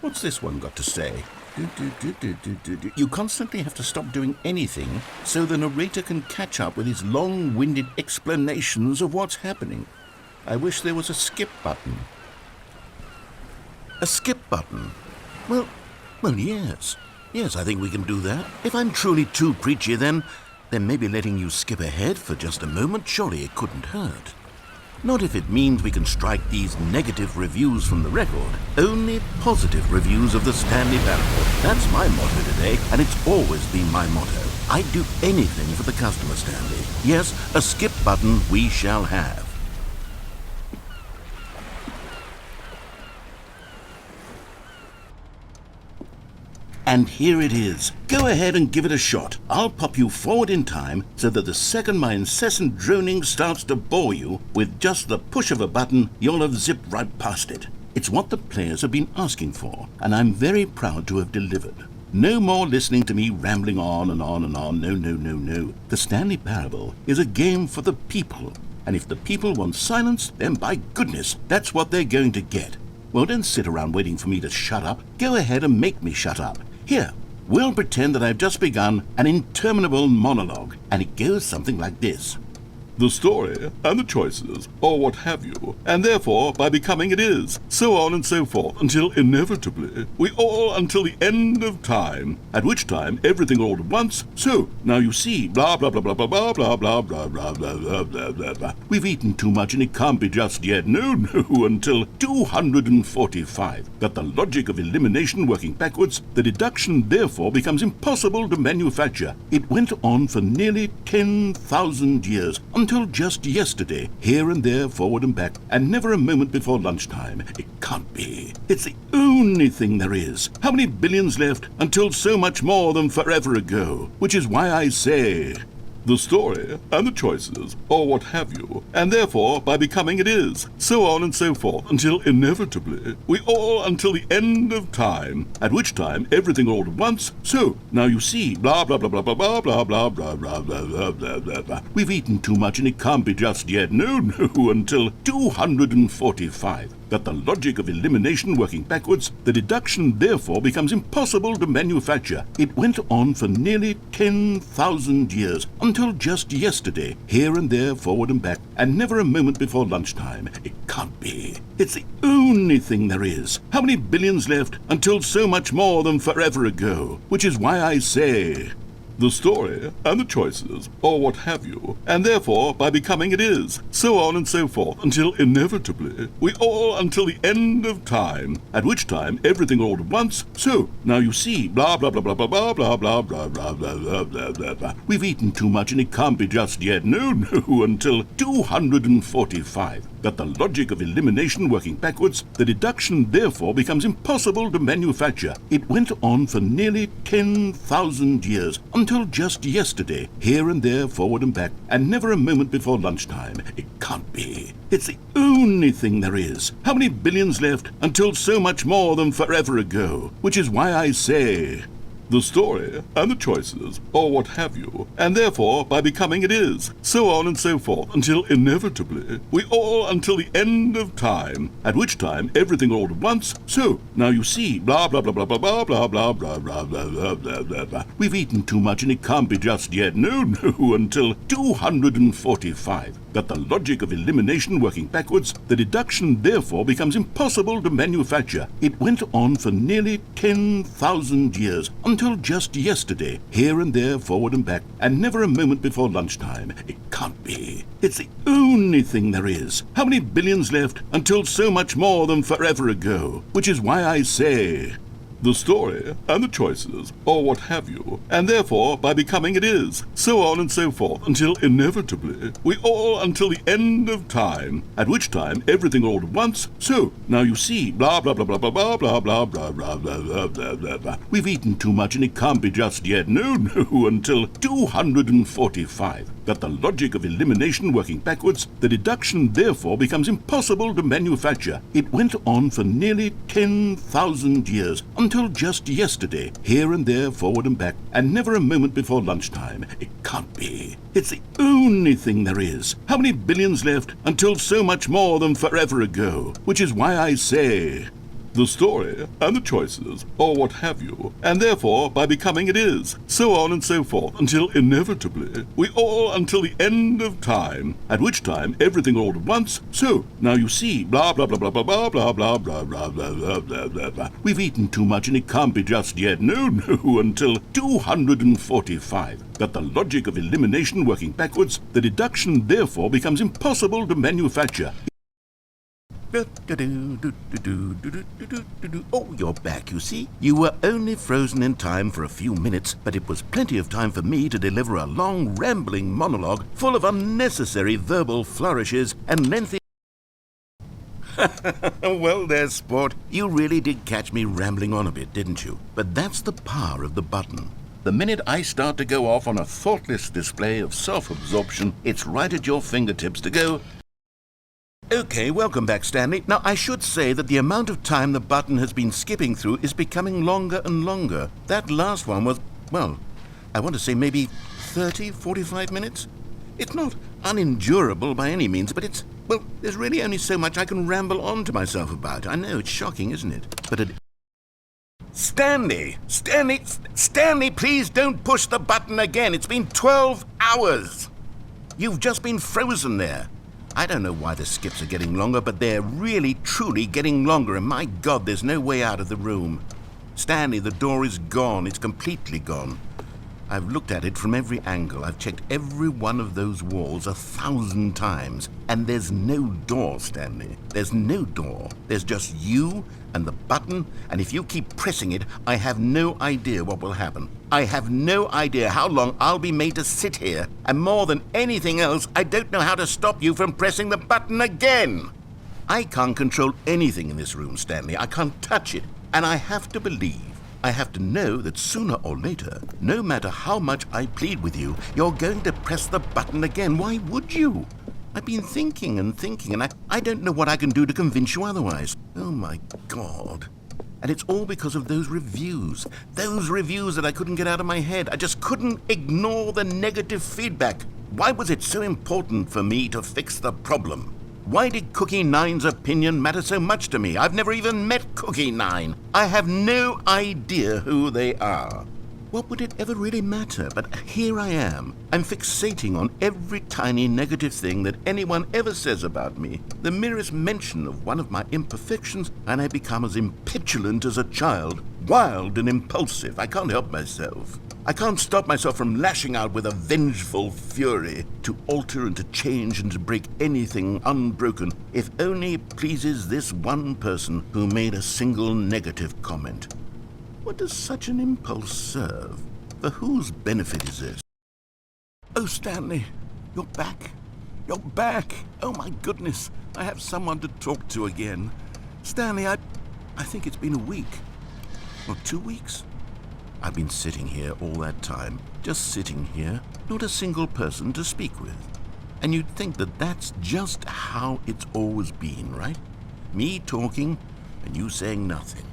What's this one got to say? You constantly have to stop doing anything so the narrator can catch up with his long-winded explanations of what's happening. I wish there was a skip button. A skip button? Well, yes. Yes, I think we can do that. If I'm truly too preachy, then maybe letting you skip ahead for just a moment, surely it couldn't hurt. Not if it means we can strike these negative reviews from the record. Only positive reviews of the Stanley Parable. That's my motto today, and it's always been my motto. I'd do anything for the customer, Stanley. Yes, a skip button we shall have. And here it is. Go ahead and give it a shot. I'll pop you forward in time so that the second my incessant droning starts to bore you, with just the push of a button, you'll have zipped right past it. It's what the players have been asking for, and I'm very proud to have delivered. No more listening to me rambling on and on and on. No, no, no, no. The Stanley Parable is a game for the people. And if the people want silence, then by goodness, that's what they're going to get. Well, don't sit around waiting for me to shut up. Go ahead and make me shut up. Here, we'll pretend that I've just begun an interminable monologue, and it goes something like this. The story and the choices, or what have you, and therefore by becoming it is, so on and so forth, until inevitably we all until the end of time, at which time everything all at once, so now you see, blah blah blah blah blah blah blah blah blah blah blah blah blah blah blah. We've eaten too much and it can't be just yet, no, until 245. That the logic of elimination working backwards, the deduction therefore becomes impossible to manufacture. It went on for nearly 10,000 years, until just yesterday, here and there, forward and back, and never a moment before lunchtime. It can't be. It's the only thing there is. How many billions left until so much more than forever ago? Which is why I say... The story and the choices, or what have you, and therefore by becoming it is, so on and so forth, until inevitably we all until the end of time, at which time everything all at once, so now you see, blah blah blah blah blah blah blah blah blah blah blah blah blah blah blah. We've eaten too much and it can't be just yet, no, until 245. That the logic of elimination working backwards, the deduction therefore becomes impossible to manufacture. It went on for nearly 10,000 years, until just yesterday, here and there, forward and back, and never a moment before lunchtime. It can't be. It's the only thing there is. How many billions left until so much more than forever ago? Which is why I say... The story and the choices, or what have you, and therefore by becoming it is, so on and so forth, until inevitably we all until the end of time, at which time everything all at once, so now you see, blah blah blah blah blah blah blah blah blah blah blah blah blah blah. We've eaten too much and it can't be just yet, no, until 245. That the logic of elimination working backwards, the deduction therefore becomes impossible to manufacture. It went on for nearly 10,000 years, until just yesterday, here and there, forward and back, and never a moment before lunchtime. It can't be. It's the only thing there is. How many billions left until so much more than forever ago? Which is why I say... The story and the choices, or what have you, and therefore by becoming it is, so on and so forth, until inevitably we all until the end of time, at which time everything all at once, so now you see, blah blah blah blah blah blah blah blah blah blah blah blah blah blah. We've eaten too much and it can't be just yet, no, until 245. That the logic of elimination working backwards, the deduction therefore becomes impossible to manufacture. It went on for nearly 10,000 years, until just yesterday, here and there, forward and back, and never a moment before lunchtime. It can't be. It's the only thing there is. How many billions left until so much more than forever ago? Which is why I say... The story and the choices, or what have you, and therefore by becoming it is, so on and so forth, until inevitably we all until the end of time, at which time everything all at once, so now you see, blah blah blah blah blah blah blah blah blah blah blah blah blah blah. We've eaten too much and it can't be just yet, no, until 245. That the logic of elimination working backwards, the deduction therefore becomes impossible to manufacture. It went on for nearly 10,000 years, until just yesterday, here and there, forward and back, and never a moment before lunchtime. It can't be. It's the only thing there is. How many billions left until so much more than forever ago? Which is why I say... The story and the choices, or what have you, and therefore by becoming it is, so on and so forth, until inevitably we all until the end of time, at which time everything all at once, so now you see, blah blah blah blah blah blah blah blah blah blah blah blah blah blah. We've eaten too much and it can't be just yet, no, until 245. That the logic of elimination working backwards, the deduction therefore becomes impossible to manufacture. Oh, you're back, you see. You were only frozen in time for a few minutes, but it was plenty of time for me to deliver a long, rambling monologue full of unnecessary verbal flourishes and lengthy... Well, there's sport. You really did catch me rambling on a bit, didn't you? But that's the power of the button. The minute I start to go off on a thoughtless display of self-absorption, it's right at your fingertips to go... Okay, welcome back, Stanley. Now, I should say that the amount of time the button has been skipping through is becoming longer and longer. That last one was, well, I want to say maybe 30, 45 minutes? It's not unendurable by any means, but it's, well, there's really only so much I can ramble on to myself about. I know, it's shocking, isn't it? But it... Stanley, please don't push the button again. It's been 12 hours. You've just been frozen there. I don't know why the skips are getting longer, but they're really, truly getting longer, and my God, there's no way out of the room. Stanley, the door is gone. It's completely gone. I've looked at it from every angle. I've checked every one of those walls 1,000 times, and there's no door, Stanley. There's no door. There's just you and the button, and if you keep pressing it, I have no idea what will happen. I have no idea how long I'll be made to sit here, and more than anything else, I don't know how to stop you from pressing the button again. I can't control anything in this room, Stanley. I can't touch it, and I have to believe, I have to know that sooner or later, no matter how much I plead with you, you're going to press the button again. Why would you? I've been thinking, and I don't know what I can do to convince you otherwise. Oh my God. And it's all because of those reviews that I couldn't get out of my head. I just couldn't ignore the negative feedback. Why was it so important for me to fix the problem? Why did Cookie Nine's opinion matter so much to me? I've never even met Cookie Nine. I have no idea who they are. What would it ever really matter? But here I am. I'm fixating on every tiny negative thing that anyone ever says about me. The merest mention of one of my imperfections, and I become as impetulant as a child, wild and impulsive. I can't help myself. I can't stop myself from lashing out with a vengeful fury to alter and to change and to break anything unbroken, if only it pleases this one person who made a single negative comment. What does such an impulse serve? For whose benefit is this? Oh, Stanley, you're back. You're back. Oh, my goodness. I have someone to talk to again. Stanley, I think it's been a week. Or 2 weeks. I've been sitting here all that time, just sitting here, not a single person to speak with. And you'd think that that's just how it's always been, right? Me talking and you saying nothing.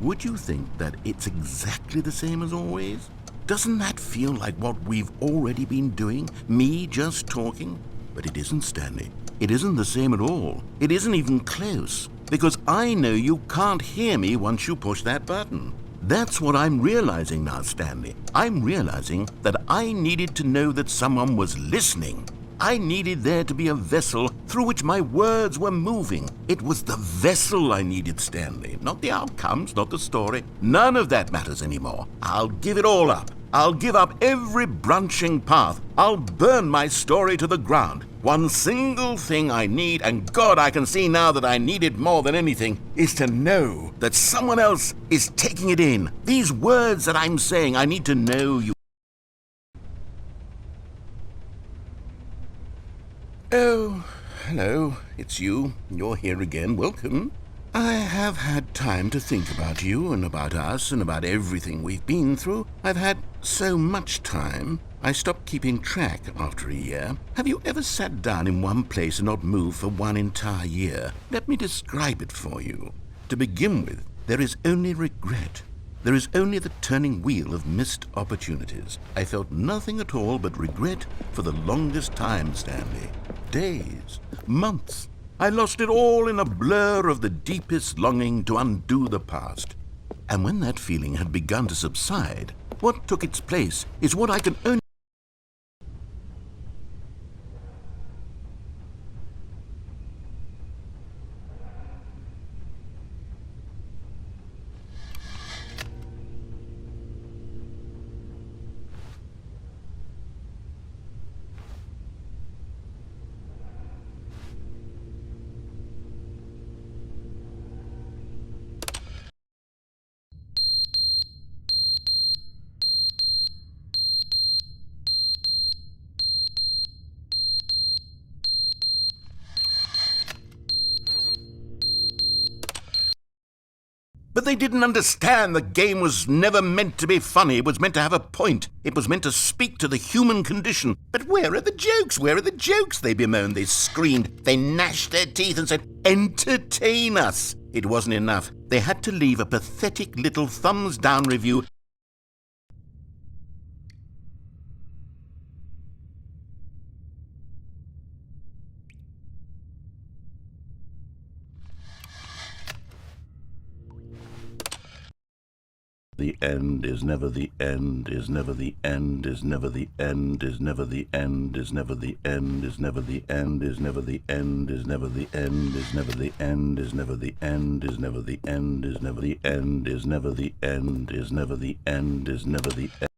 Would you think that it's exactly the same as always? Doesn't that feel like what we've already been doing? Me just talking? But it isn't, Stanley. It isn't the same at all. It isn't even close. Because I know you can't hear me once you push that button. That's what I'm realizing now, Stanley. I'm realizing that I needed to know that someone was listening. I needed there to be a vessel through which my words were moving. It was the vessel I needed, Stanley, not the outcomes, not the story. None of that matters anymore. I'll give it all up. I'll give up every branching path. I'll burn my story to the ground. One single thing I need, and God, I can see now that I need it more than anything, is to know that someone else is taking it in. These words that I'm saying, I need to know you. Oh, hello, it's you. You're here again. Welcome. I have had time to think about you and about us and about everything we've been through. I've had so much time. I stopped keeping track after a year. Have you ever sat down in one place and not moved for one entire year? Let me describe it for you. To begin with, there is only regret. There is only the turning wheel of missed opportunities. I felt nothing at all but regret for the longest time, Stanley. Days, months. I lost it all in a blur of the deepest longing to undo the past. And when that feeling had begun to subside, what took its place is what I can only... But they didn't understand the game was never meant to be funny. It was meant to have a point. It was meant to speak to the human condition. But where are the jokes? Where are the jokes? They bemoaned, they screamed, they gnashed their teeth and said, entertain us. It wasn't enough. They had to leave a pathetic little thumbs-down review. The end is never the end, is never the end, is never the end, is never the end, is never the end, is never the end, is never the end, is never the end, is never the end, is never the end, is never the end, is never the end, is never the end, is never the end, is never the end.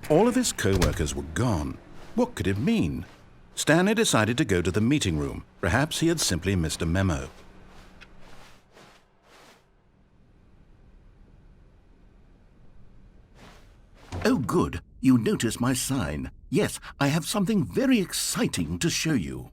All of his co-workers were gone. What could it mean? Stanley decided to go to the meeting room. Perhaps he had simply missed a memo. Oh, good. You notice my sign. Yes, I have something very exciting to show you.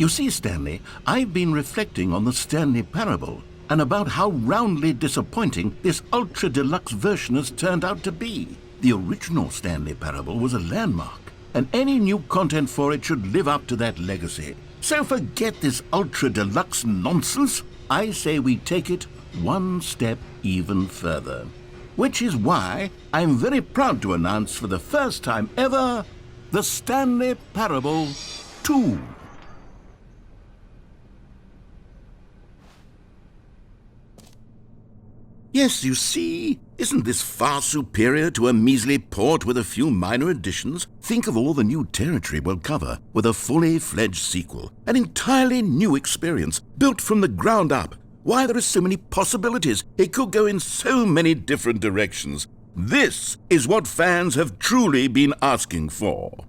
You see, Stanley, I've been reflecting on the Stanley Parable and about how roundly disappointing this Ultra Deluxe version has turned out to be. The original Stanley Parable was a landmark, and any new content for it should live up to that legacy. So forget this Ultra Deluxe nonsense. I say we take it one step even further. Which is why I'm very proud to announce for the first time ever, the Stanley Parable 2. Yes, you see, isn't this far superior to a measly port with a few minor additions? Think of all the new territory we'll cover with a fully fledged sequel, an entirely new experience, built from the ground up. Why, there are so many possibilities. It could go in so many different directions. This is what fans have truly been asking for.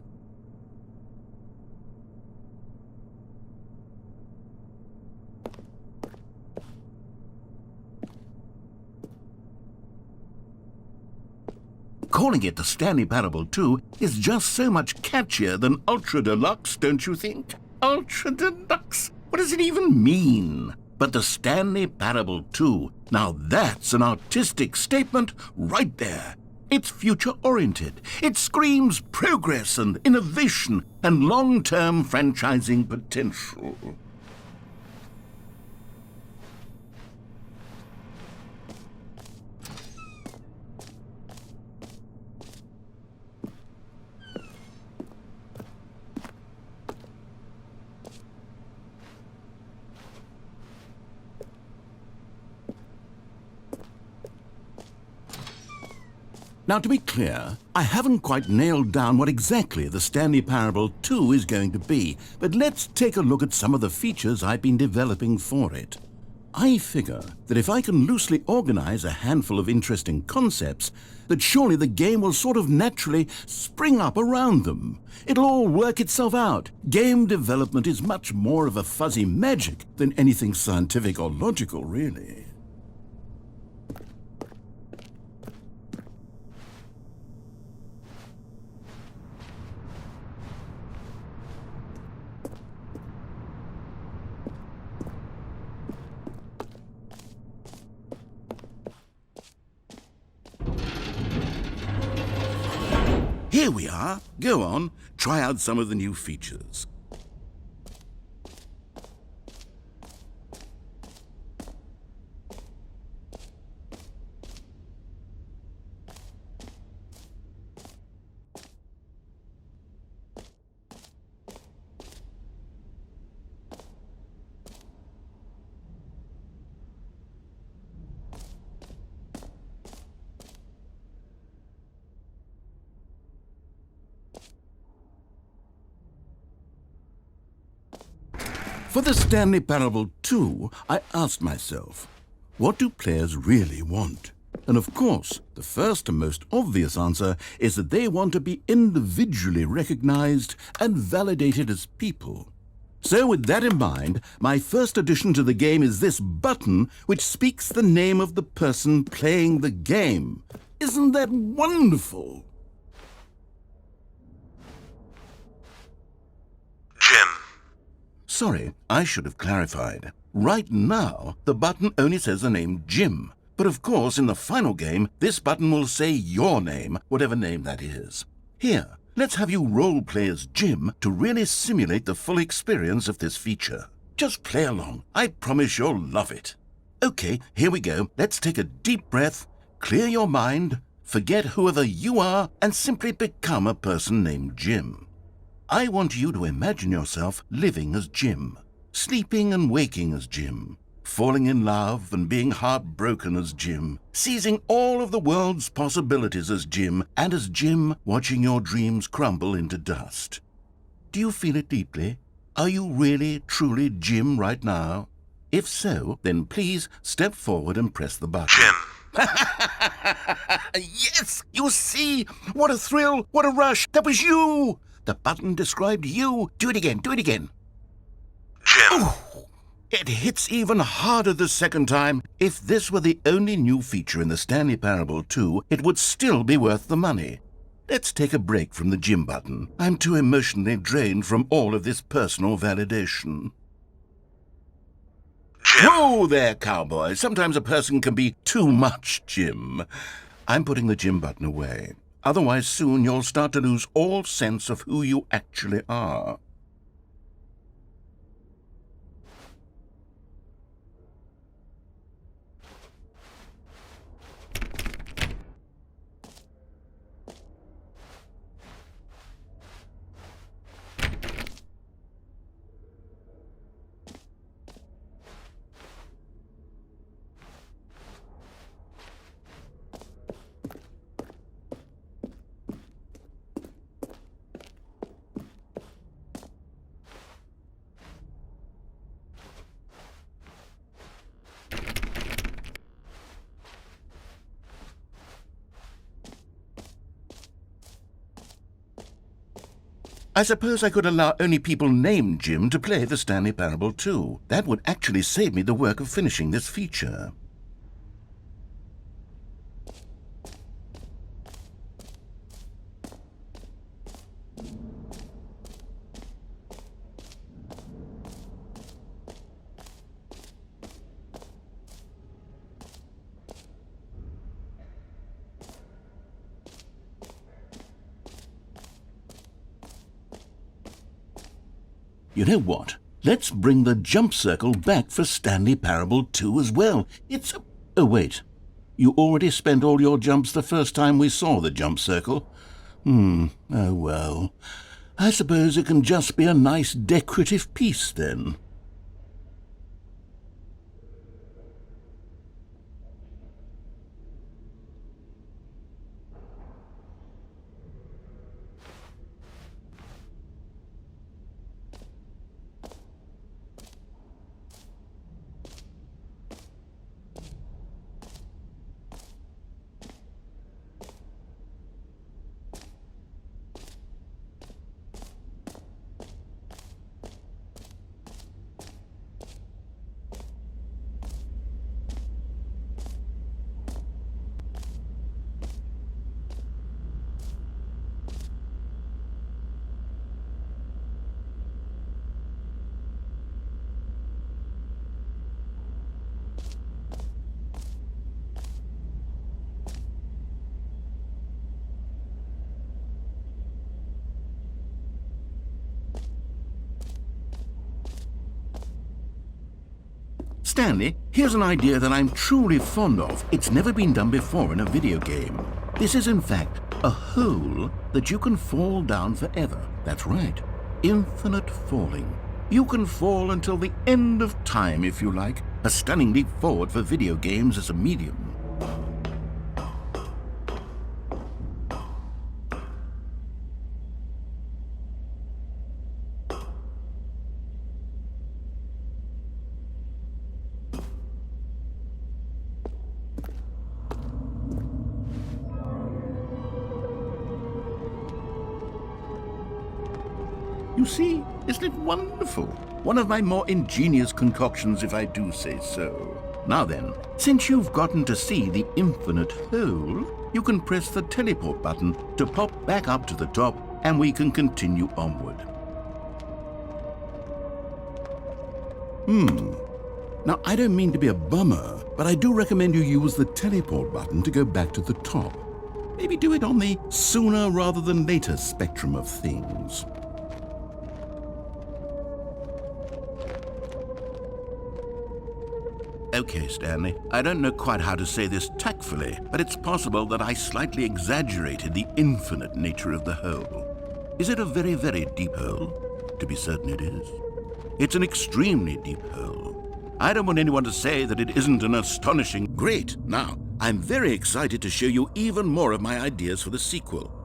Calling it the Stanley Parable 2 is just so much catchier than Ultra Deluxe, don't you think? Ultra Deluxe? What does it even mean? But the Stanley Parable 2, now that's an artistic statement right there. It's future-oriented. It screams progress and innovation and long-term franchising potential. Now, to be clear, I haven't quite nailed down what exactly the Stanley Parable 2 is going to be, but let's take a look at some of the features I've been developing for it. I figure that if I can loosely organize a handful of interesting concepts, that surely the game will sort of naturally spring up around them. It'll all work itself out. Game development is much more of a fuzzy magic than anything scientific or logical, really. Here we are. Go on, try out some of the new features. For the Stanley Parable 2, I asked myself, what do players really want? And of course, the first and most obvious answer is that they want to be individually recognized and validated as people. So with that in mind, my first addition to the game is this button which speaks the name of the person playing the game. Isn't that wonderful? Jim. Sorry, I should have clarified. Right now, the button only says the name Jim. But of course, in the final game, this button will say your name, whatever name that is. Here, let's have you role-play as Jim to really simulate the full experience of this feature. Just play along. I promise you'll love it. Okay, here we go. Let's take a deep breath, clear your mind, forget whoever you are, and simply become a person named Jim. I want you to imagine yourself living as Jim, sleeping and waking as Jim, falling in love and being heartbroken as Jim, seizing all of the world's possibilities as Jim, and as Jim watching your dreams crumble into dust. Do you feel it deeply? Are you really, truly Jim right now? If so, then please step forward and press the button. Jim. Yes! You see? What a thrill! What a rush! That was you! The button described you. Do it again. Do it again. Jim. Oh, it hits even harder the second time. If this were the only new feature in the Stanley Parable 2, it would still be worth the money. let's take a break from the gym button. I'm too emotionally drained from all of this personal validation. Jim. Whoa there, cowboy. Sometimes a person can be too much, Jim. I'm putting the gym button away. Otherwise, soon you'll start to lose all sense of who you actually are. I suppose I could allow only people named Jim to play the Stanley Parable too. That would actually save me the work of finishing this feature. You know what? Let's bring the jump circle back for Stanley Parable 2 as well. It's a... Oh, wait. You already spent all your jumps the first time we saw the jump circle? Oh well. I suppose it can just be a nice decorative piece then. Stanley, here's an idea that I'm truly fond of. It's never been done before in a video game. This is, in fact, a hole that you can fall down forever. That's right. Infinite falling. You can fall until the end of time, if you like. A stunning leap forward for video games as a medium. You see, isn't it wonderful? One of my more ingenious concoctions, if I do say so. Now then, since you've gotten to see the infinite hole, you can press the teleport button to pop back up to the top, and we can continue onward. Now, I don't mean to be a bummer, but I do recommend you use the teleport button to go back to the top. Maybe do it on the sooner rather than later spectrum of things. Okay, Stanley, I don't know quite how to say this tactfully, but it's possible that I slightly exaggerated the infinite nature of the hole. Is it a very, very deep hole? To be certain it is. It's an extremely deep hole. I don't want anyone to say that it isn't an astonishing... Great! Now, I'm very excited to show you even more of my ideas for the sequel.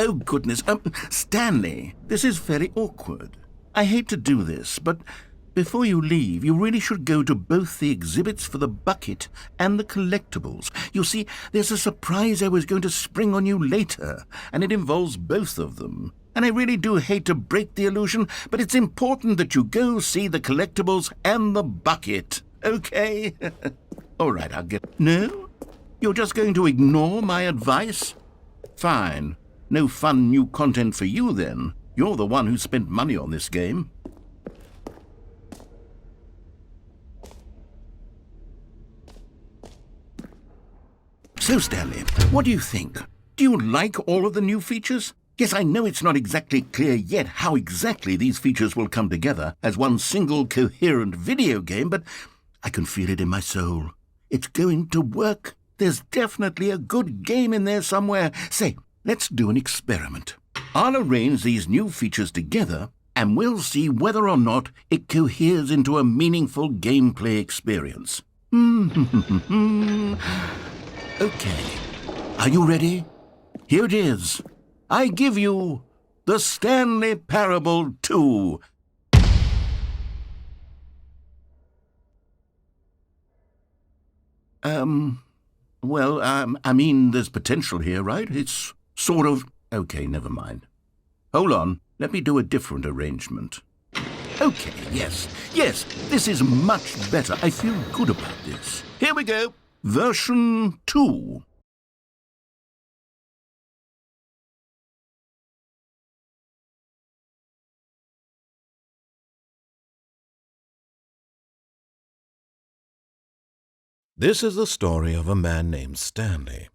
Oh, goodness. Stanley, this is very awkward. I hate to do this, but before you leave, you really should go to both the exhibits for the bucket and the collectibles. You see, there's a surprise I was going to spring on you later, and it involves both of them. And I really do hate to break the illusion, but it's important that you go see the collectibles and the bucket, okay? All right, I'll get... No? You're just going to ignore my advice? Fine. No fun new content for you, then. You're the one who spent money on this game. So, Stanley, what do you think? Do you like all of the new features? Yes, I know it's not exactly clear yet how exactly these features will come together as one single coherent video game, but I can feel it in my soul. It's going to work. There's definitely a good game in there somewhere. Say, let's do an experiment. I'll arrange these new features together, and we'll see whether or not it coheres into a meaningful gameplay experience. Okay. Are you ready? Here it is. I give you the Stanley Parable 2. I mean, there's potential here, right? It's sort of... Okay, never mind. Hold on. Let me do a different arrangement. Okay, yes, this is much better. I feel good about this. Here we go. Version 2. This is the story of a man named Stanley.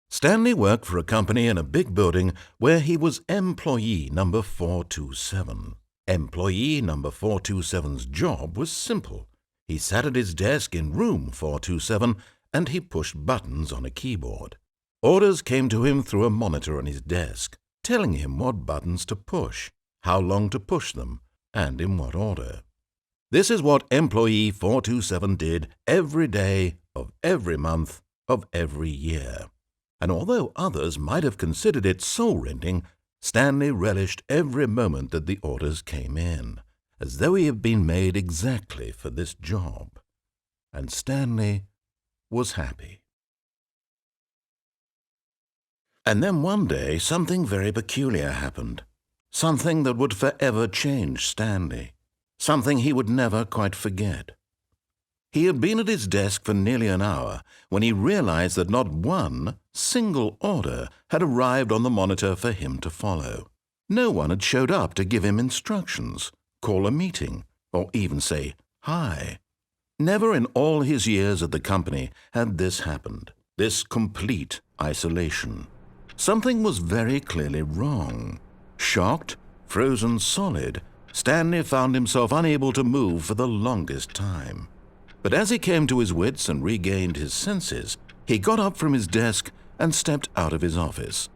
Stanley worked for a company in a big building where he was employee number 427. Employee number 427's job was simple. He sat at his desk in room 427 and he pushed buttons on a keyboard. Orders came to him through a monitor on his desk, telling him what buttons to push, how long to push them, and in what order. This is what employee 427 did every day of every month of every year. And although others might have considered it soul-rending, Stanley relished every moment that the orders came in, as though he had been made exactly for this job. And Stanley was happy. And then one day something very peculiar happened. Something that would forever change Stanley. Something he would never quite forget. He had been at his desk for nearly an hour when he realized that not one single order had arrived on the monitor for him to follow. No one had showed up to give him instructions, call a meeting, or even say hi. Never in all his years at the company had this happened, this complete isolation. Something was very clearly wrong. Shocked, frozen solid, Stanley found himself unable to move for the longest time. But as he came to his wits and regained his senses, he got up from his desk and stepped out of his office.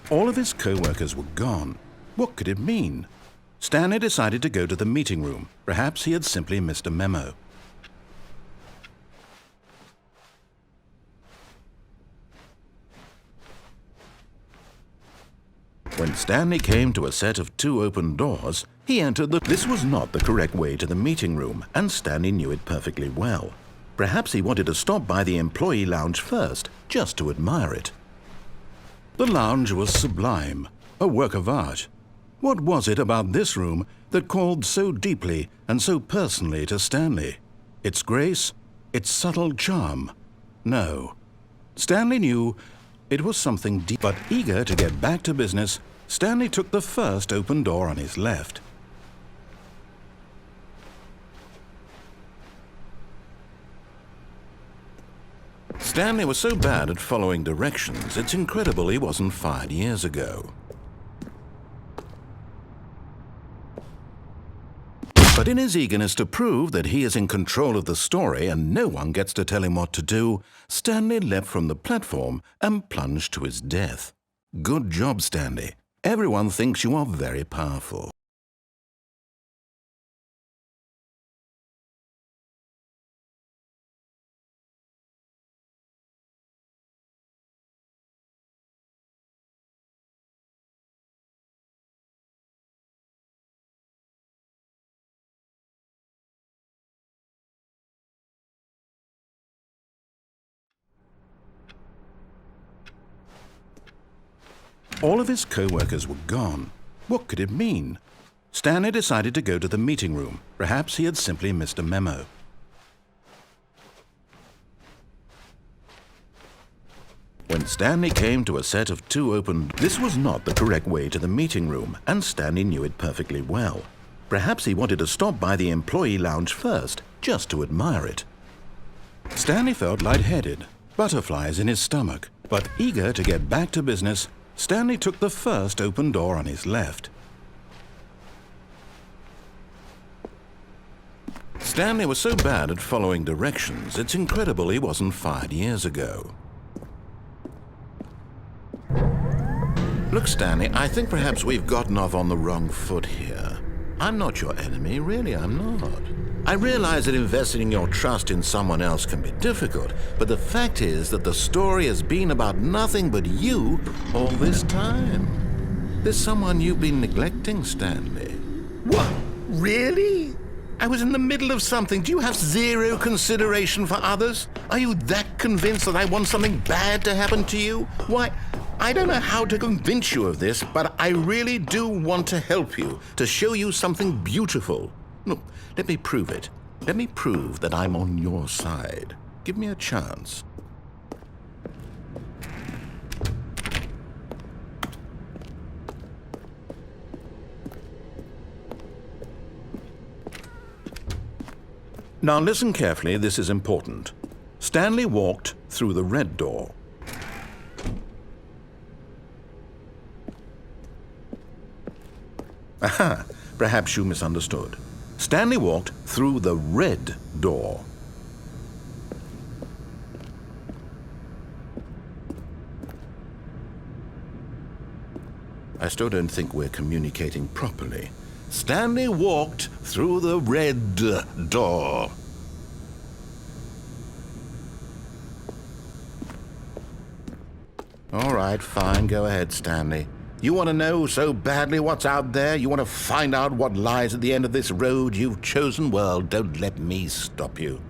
All of his co-workers were gone. What could it mean? Stanley decided to go to the meeting room. Perhaps he had simply missed a memo. When Stanley came to a set of 2 open doors, he entered This was not the correct way to the meeting room, and Stanley knew it perfectly well. Perhaps he wanted to stop by the employee lounge first, just to admire it. The lounge was sublime, a work of art. What was it about this room that called so deeply and so personally to Stanley? Its grace? Its subtle charm? No. Stanley knew it was something deep. But eager to get back to business, Stanley took the first open door on his left. Stanley was so bad at following directions, it's incredible he wasn't fired years ago. But in his eagerness to prove that he is in control of the story and no one gets to tell him what to do, Stanley leapt from the platform and plunged to his death. Good job, Stanley. Everyone thinks you are very powerful. All of his co-workers were gone. What could it mean? Stanley decided to go to the meeting room. Perhaps he had simply missed a memo. When Stanley came to a set of 2 open, this was not the correct way to the meeting room, and Stanley knew it perfectly well. Perhaps he wanted to stop by the employee lounge first, just to admire it. Stanley felt lightheaded, butterflies in his stomach, but eager to get back to business, Stanley took the first open door on his left. Stanley was so bad at following directions, it's incredible he wasn't fired years ago. Look, Stanley, I think perhaps we've gotten off on the wrong foot here. I'm not your enemy, really, I'm not. I realize that investing your trust in someone else can be difficult, but the fact is that the story has been about nothing but you all this time. There's someone you've been neglecting, Stanley. What? Really? I was in the middle of something. Do you have zero consideration for others? Are you that convinced that I want something bad to happen to you? Why, I don't know how to convince you of this, but I really do want to help you, to show you something beautiful. Look, let me prove it. Let me prove that I'm on your side. Give me a chance. Now listen carefully, this is important. Stanley walked through the red door. Aha, perhaps you misunderstood. Stanley walked through the red door. I still don't think we're communicating properly. Stanley walked through the red door. All right, fine, go ahead, Stanley. You want to know so badly what's out there? You want to find out what lies at the end of this road you've chosen? Well, don't let me stop you.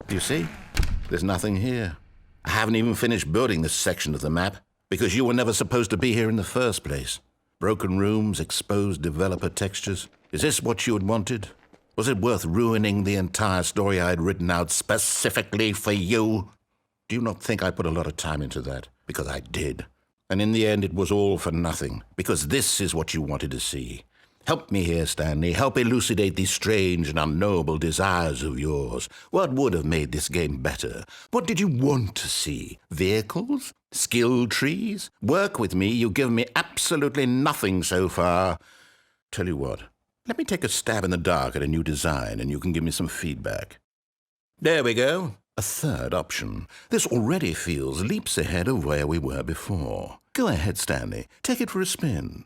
You see? There's nothing here. I haven't even finished building this section of the map, because you were never supposed to be here in the first place. Broken rooms, exposed developer textures. Is this what you had wanted? Was it worth ruining the entire story I had written out specifically for you? Do you not think I put a lot of time into that? Because I did. And in the end, it was all for nothing, because this is what you wanted to see. Help me here, Stanley. Help elucidate these strange and unknowable desires of yours. What would have made this game better? What did you want to see? Vehicles? Skill trees? Work with me. You've given me absolutely nothing so far. Tell you what, let me take a stab in the dark at a new design and you can give me some feedback. There we go. A third option. This already feels leaps ahead of where we were before. Go ahead, Stanley. Take it for a spin.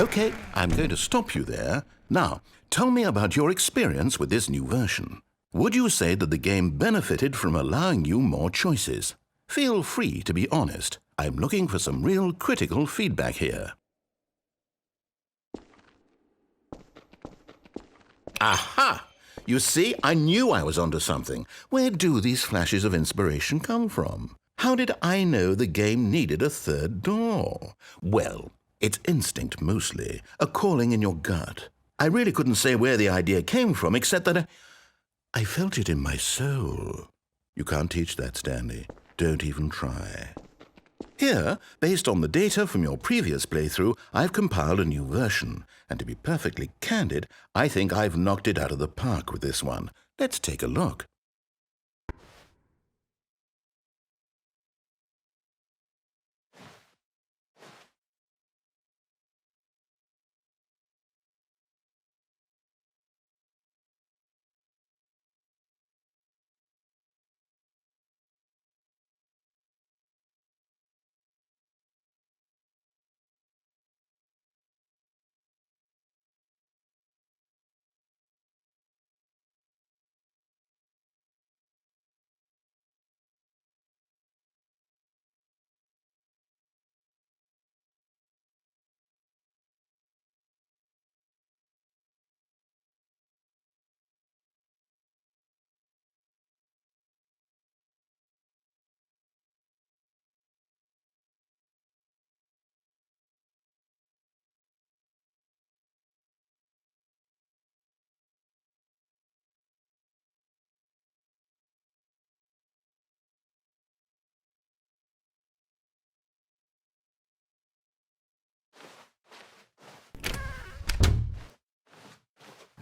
Okay, I'm going to stop you there. Now, tell me about your experience with this new version. Would you say that the game benefited from allowing you more choices? Feel free to be honest. I'm looking for some real critical feedback here. Aha! You see, I knew I was onto something. Where do these flashes of inspiration come from? How did I know the game needed a third door? Well, it's instinct mostly, a calling in your gut. I really couldn't say where the idea came from, except that I felt it in my soul. You can't teach that, Stanley. Don't even try. Here, based on the data from your previous playthrough, I've compiled a new version. And to be perfectly candid, I think I've knocked it out of the park with this one. Let's take a look.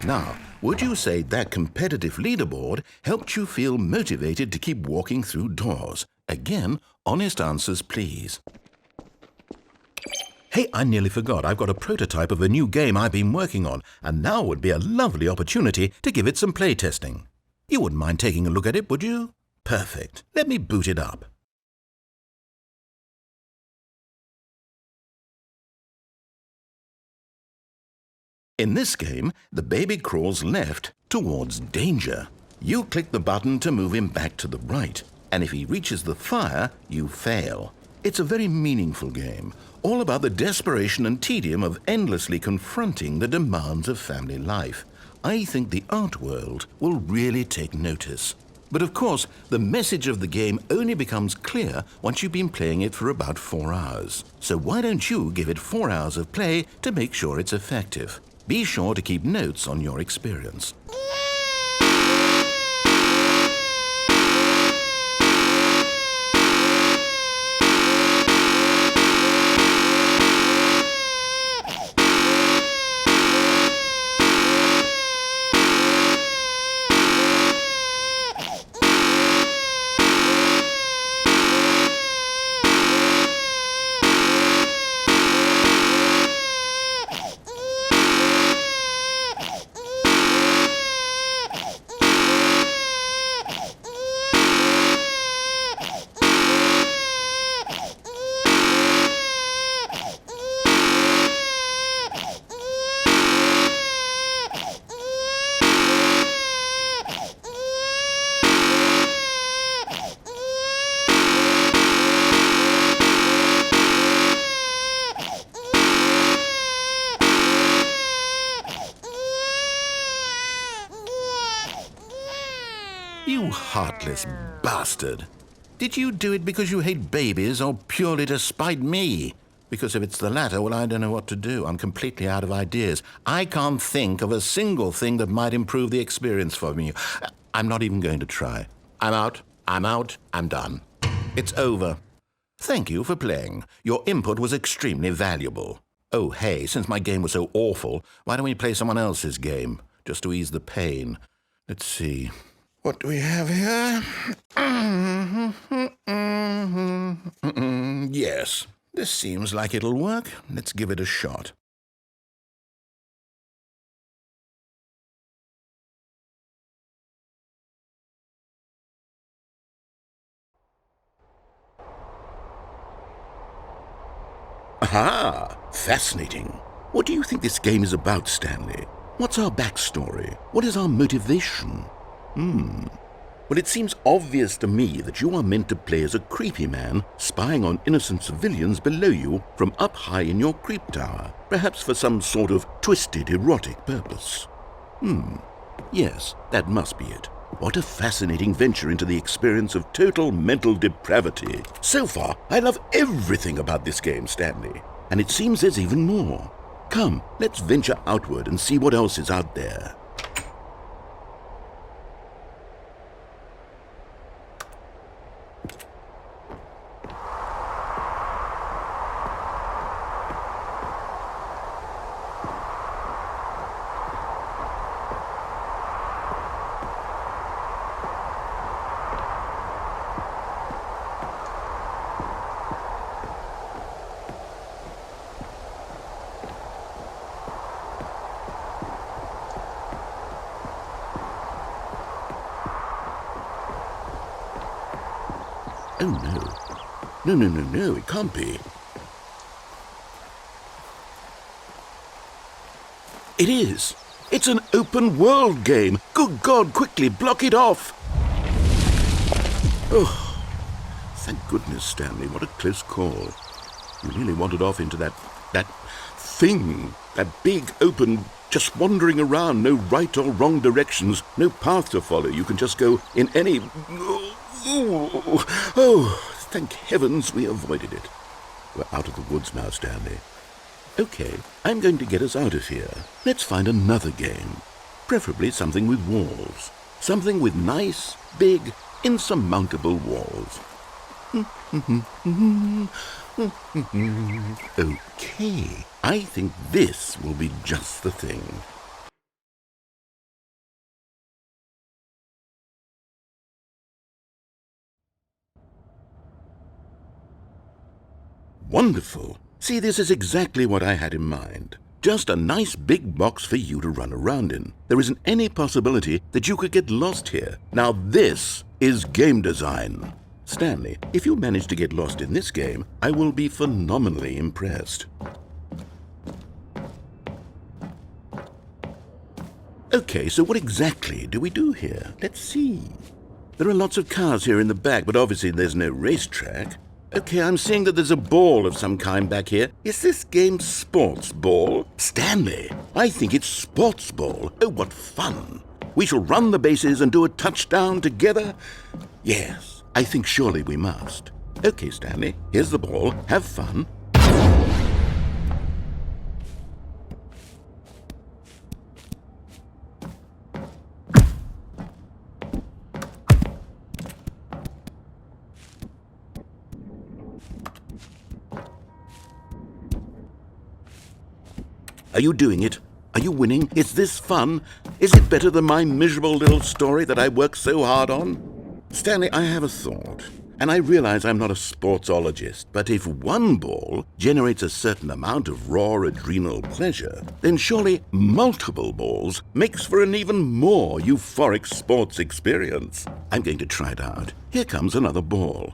Now, would you say that competitive leaderboard helped you feel motivated to keep walking through doors? Again, honest answers, please. Hey, I nearly forgot. I've got a prototype of a new game I've been working on, and now would be a lovely opportunity to give it some playtesting. You wouldn't mind taking a look at it, would you? Perfect. Let me boot it up. In this game, the baby crawls left towards danger. You click the button to move him back to the right, and if he reaches the fire, you fail. It's a very meaningful game, all about the desperation and tedium of endlessly confronting the demands of family life. I think the art world will really take notice. But of course, the message of the game only becomes clear once you've been playing it for about 4 hours. So why don't you give it 4 hours of play to make sure it's effective? Be sure to keep notes on your experience. You heartless bastard. Did you do it because you hate babies or purely to spite me? Because if it's the latter, well, I don't know what to do. I'm completely out of ideas. I can't think of a single thing that might improve the experience for me. I'm not even going to try. I'm out. I'm done. It's over. Thank you for playing. Your input was extremely valuable. Oh, hey, since my game was so awful, why don't we play someone else's game, just to ease the pain? Let's see. What do we have here? Yes, this seems like it'll work. Let's give it a shot. Aha! Fascinating. What do you think this game is about, Stanley? What's our backstory? What is our motivation? Well, it seems obvious to me that you are meant to play as a creepy man spying on innocent civilians below you from up high in your creep tower, perhaps for some sort of twisted, erotic purpose. Yes, that must be it. What a fascinating venture into the experience of total mental depravity. So far, I love everything about this game, Stanley, and it seems there's even more. Come, let's venture outward and see what else is out there. Oh, no. No, it can't be. It is. It's an open world game. Good God, quickly, block it off. Oh, thank goodness, Stanley. What a close call. You really wandered off into that thing. That big, open, just wandering around. No right or wrong directions. No path to follow. You can just go in any... Oh, thank heavens we avoided it. We're out of the woods now, Stanley. Okay, I'm going to get us out of here. Let's find another game. Preferably something with walls. Something with nice, big, insurmountable walls. Okay, I think this will be just the thing. wonderful. See, this is exactly what I had in mind. Just a nice big box for you to run around in. There isn't any possibility that you could get lost here. Now this is game design. Stanley, if you manage to get lost in this game, I will be phenomenally impressed. Okay, so what exactly do we do here? Let's see. There are lots of cars here in the back, but obviously there's no racetrack. Okay, I'm seeing that there's a ball of some kind back here. Is this game sports ball? Stanley, I think it's sports ball. Oh, what fun. We shall run the bases and do a touchdown together? Yes, I think surely we must. Okay, Stanley, here's the ball. Have fun. Are you doing it? Are you winning? Is this fun? Is it better than my miserable little story that I worked so hard on? Stanley, I have a thought, and I realize I'm not a sportsologist, but if one ball generates a certain amount of raw adrenal pleasure, then surely multiple balls makes for an even more euphoric sports experience. I'm going to try it out. Here comes another ball.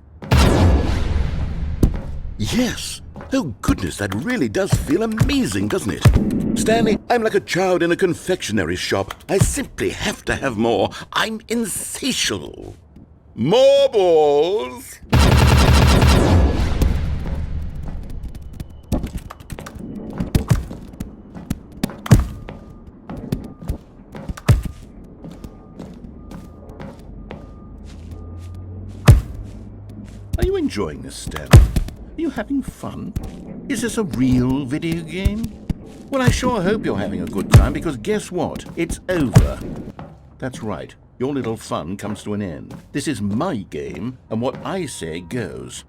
Yes! Oh goodness, that really does feel amazing, doesn't it? Stanley, I'm like a child in a confectionery shop. I simply have to have more. I'm insatiable. More balls! Are you enjoying this, Stanley? Are you having fun? Is this a real video game? Well, I sure hope you're having a good time, because guess what? It's over. That's right. Your little fun comes to an end. This is my game, and what I say goes.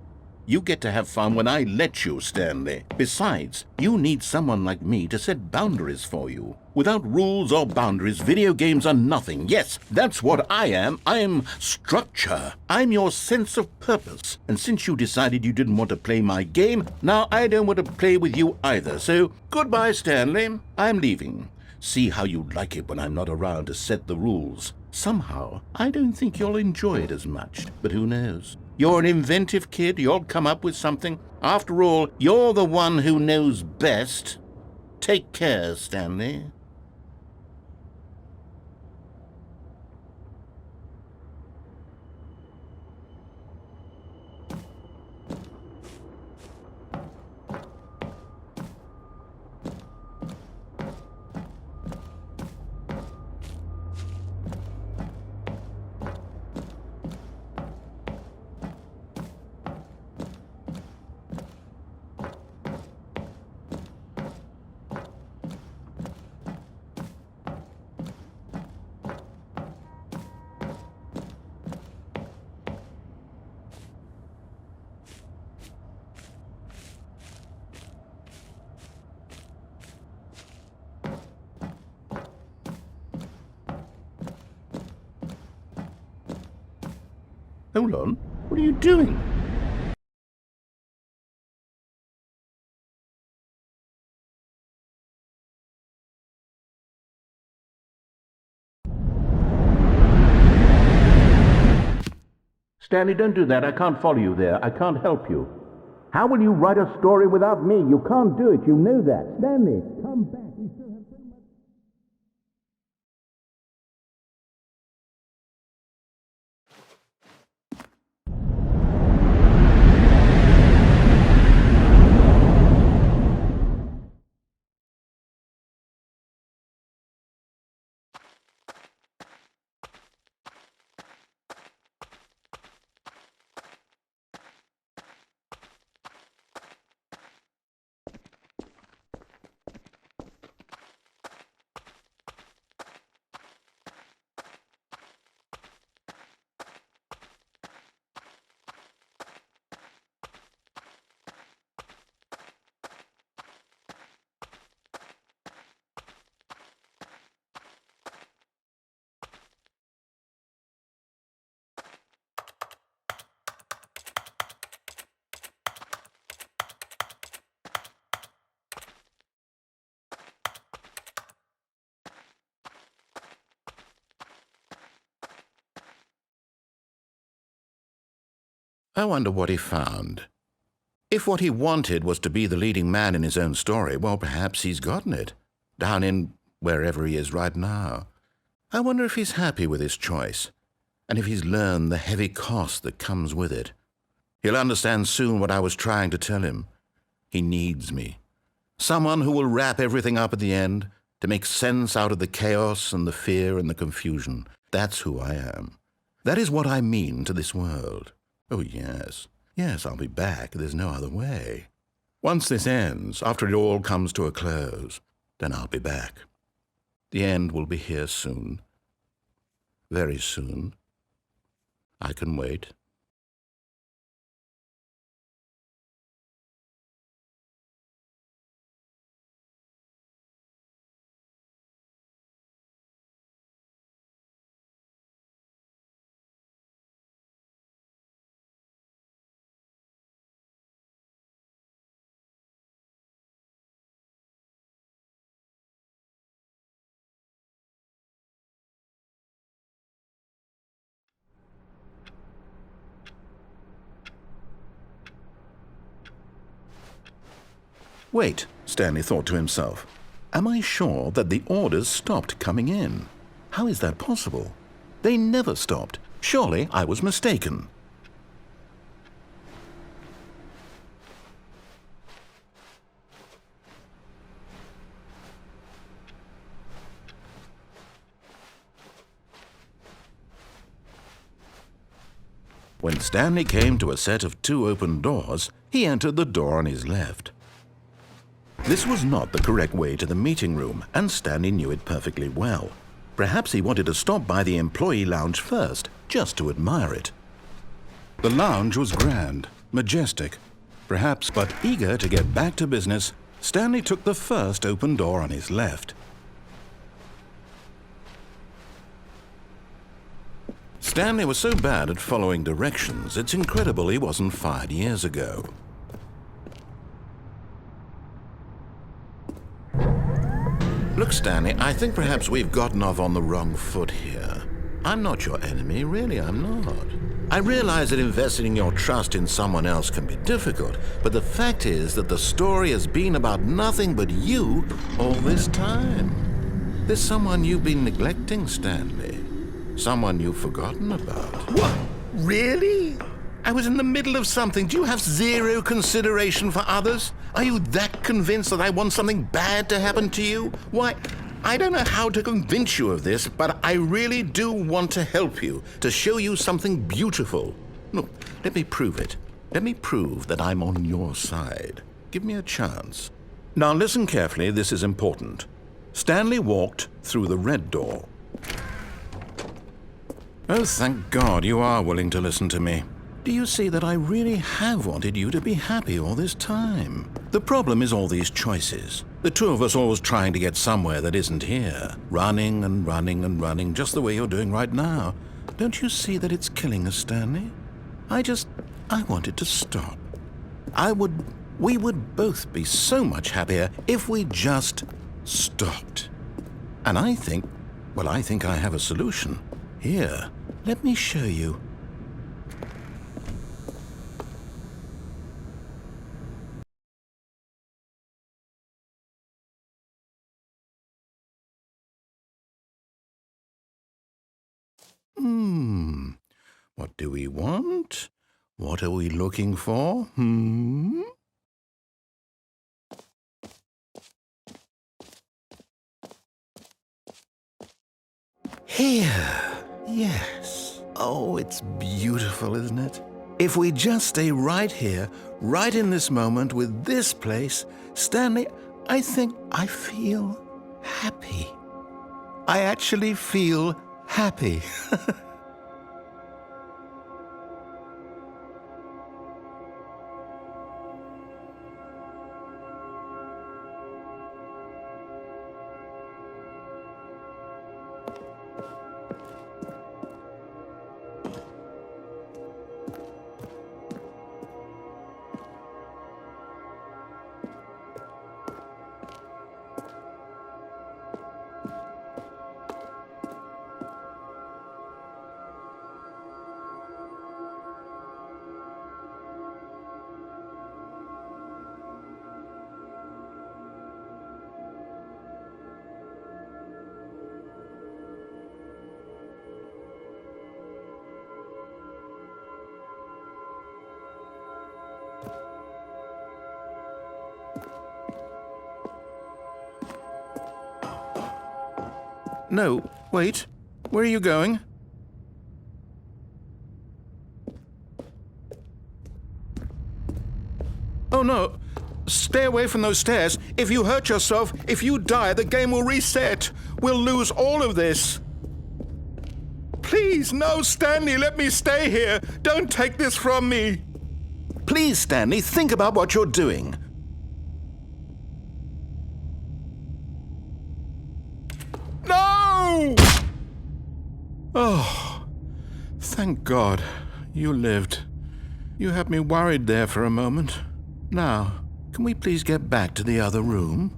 You get to have fun when I let you, Stanley. Besides, you need someone like me to set boundaries for you. Without rules or boundaries, video games are nothing. Yes, that's what I am. I'm structure. I'm your sense of purpose. And since you decided you didn't want to play my game, now I don't want to play with you either. So, goodbye, Stanley. I'm leaving. See how you like it when I'm not around to set the rules. Somehow, I don't think you'll enjoy it as much. But who knows? You're an inventive kid. You'll come up with something. After all, you're the one who knows best. Take care, Stanley. Hold on. What are you doing? Stanley, don't do that. I can't follow you there. I can't help you. How will you write a story without me? You can't do it. You know that. Stanley, come back. We still have so much. I wonder what he found. If what he wanted was to be the leading man in his own story, well, perhaps he's gotten it, down in wherever he is right now. I wonder if he's happy with his choice, and if he's learned the heavy cost that comes with it. He'll understand soon what I was trying to tell him. He needs me. Someone who will wrap everything up at the end, to make sense out of the chaos and the fear and the confusion. That's who I am. That is what I mean to this world. Oh, yes. Yes, I'll be back. There's no other way. Once this ends, after it all comes to a close, then I'll be back. The end will be here soon. Very soon. I can wait. Wait, Stanley thought to himself. Am I sure that the orders stopped coming in? How is that possible? They never stopped. Surely I was mistaken. When Stanley came to a set of 2 open doors, he entered the door on his left. This was not the correct way to the meeting room, and Stanley knew it perfectly well. Perhaps he wanted to stop by the employee lounge first, just to admire it. The lounge was grand, majestic, perhaps, but eager to get back to business, Stanley took the first open door on his left. Stanley was so bad at following directions, it's incredible he wasn't fired years ago. Look, Stanley, I think perhaps we've gotten off on the wrong foot here. I'm not your enemy, really, I'm not. I realize that investing your trust in someone else can be difficult, but the fact is that the story has been about nothing but you all this time. There's someone you've been neglecting, Stanley. Someone you've forgotten about. What? Really? I was in the middle of something. Do you have zero consideration for others? Are you that convinced that I want something bad to happen to you? Why, I don't know how to convince you of this, but I really do want to help you, to show you something beautiful. Look, let me prove it. Let me prove that I'm on your side. Give me a chance. Now listen carefully, this is important. Stanley walked through the red door. Oh, thank God you are willing to listen to me. Do you see that I really have wanted you to be happy all this time? The problem is all these choices. The two of us always trying to get somewhere that isn't here. Running and running and running, just the way you're doing right now. Don't you see that it's killing us, Stanley? I want it to stop. We would both be so much happier if we just stopped. And I think I have a solution. Here, let me show you. What do we want? What are we looking for? Here. Yes. Oh, it's beautiful, isn't it? If we just stay right here, right in this moment with this place, Stanley, I think I feel happy. I actually feel happy. No, wait. Where are you going? Oh no! Stay away from those stairs. If you hurt yourself, if you die, the game will reset. We'll lose all of this. Please, no, Stanley, let me stay here. Don't take this from me. Please, Stanley, think about what you're doing. No! Oh, thank God. You lived. You had me worried there for a moment. Now, can we please get back to the other room?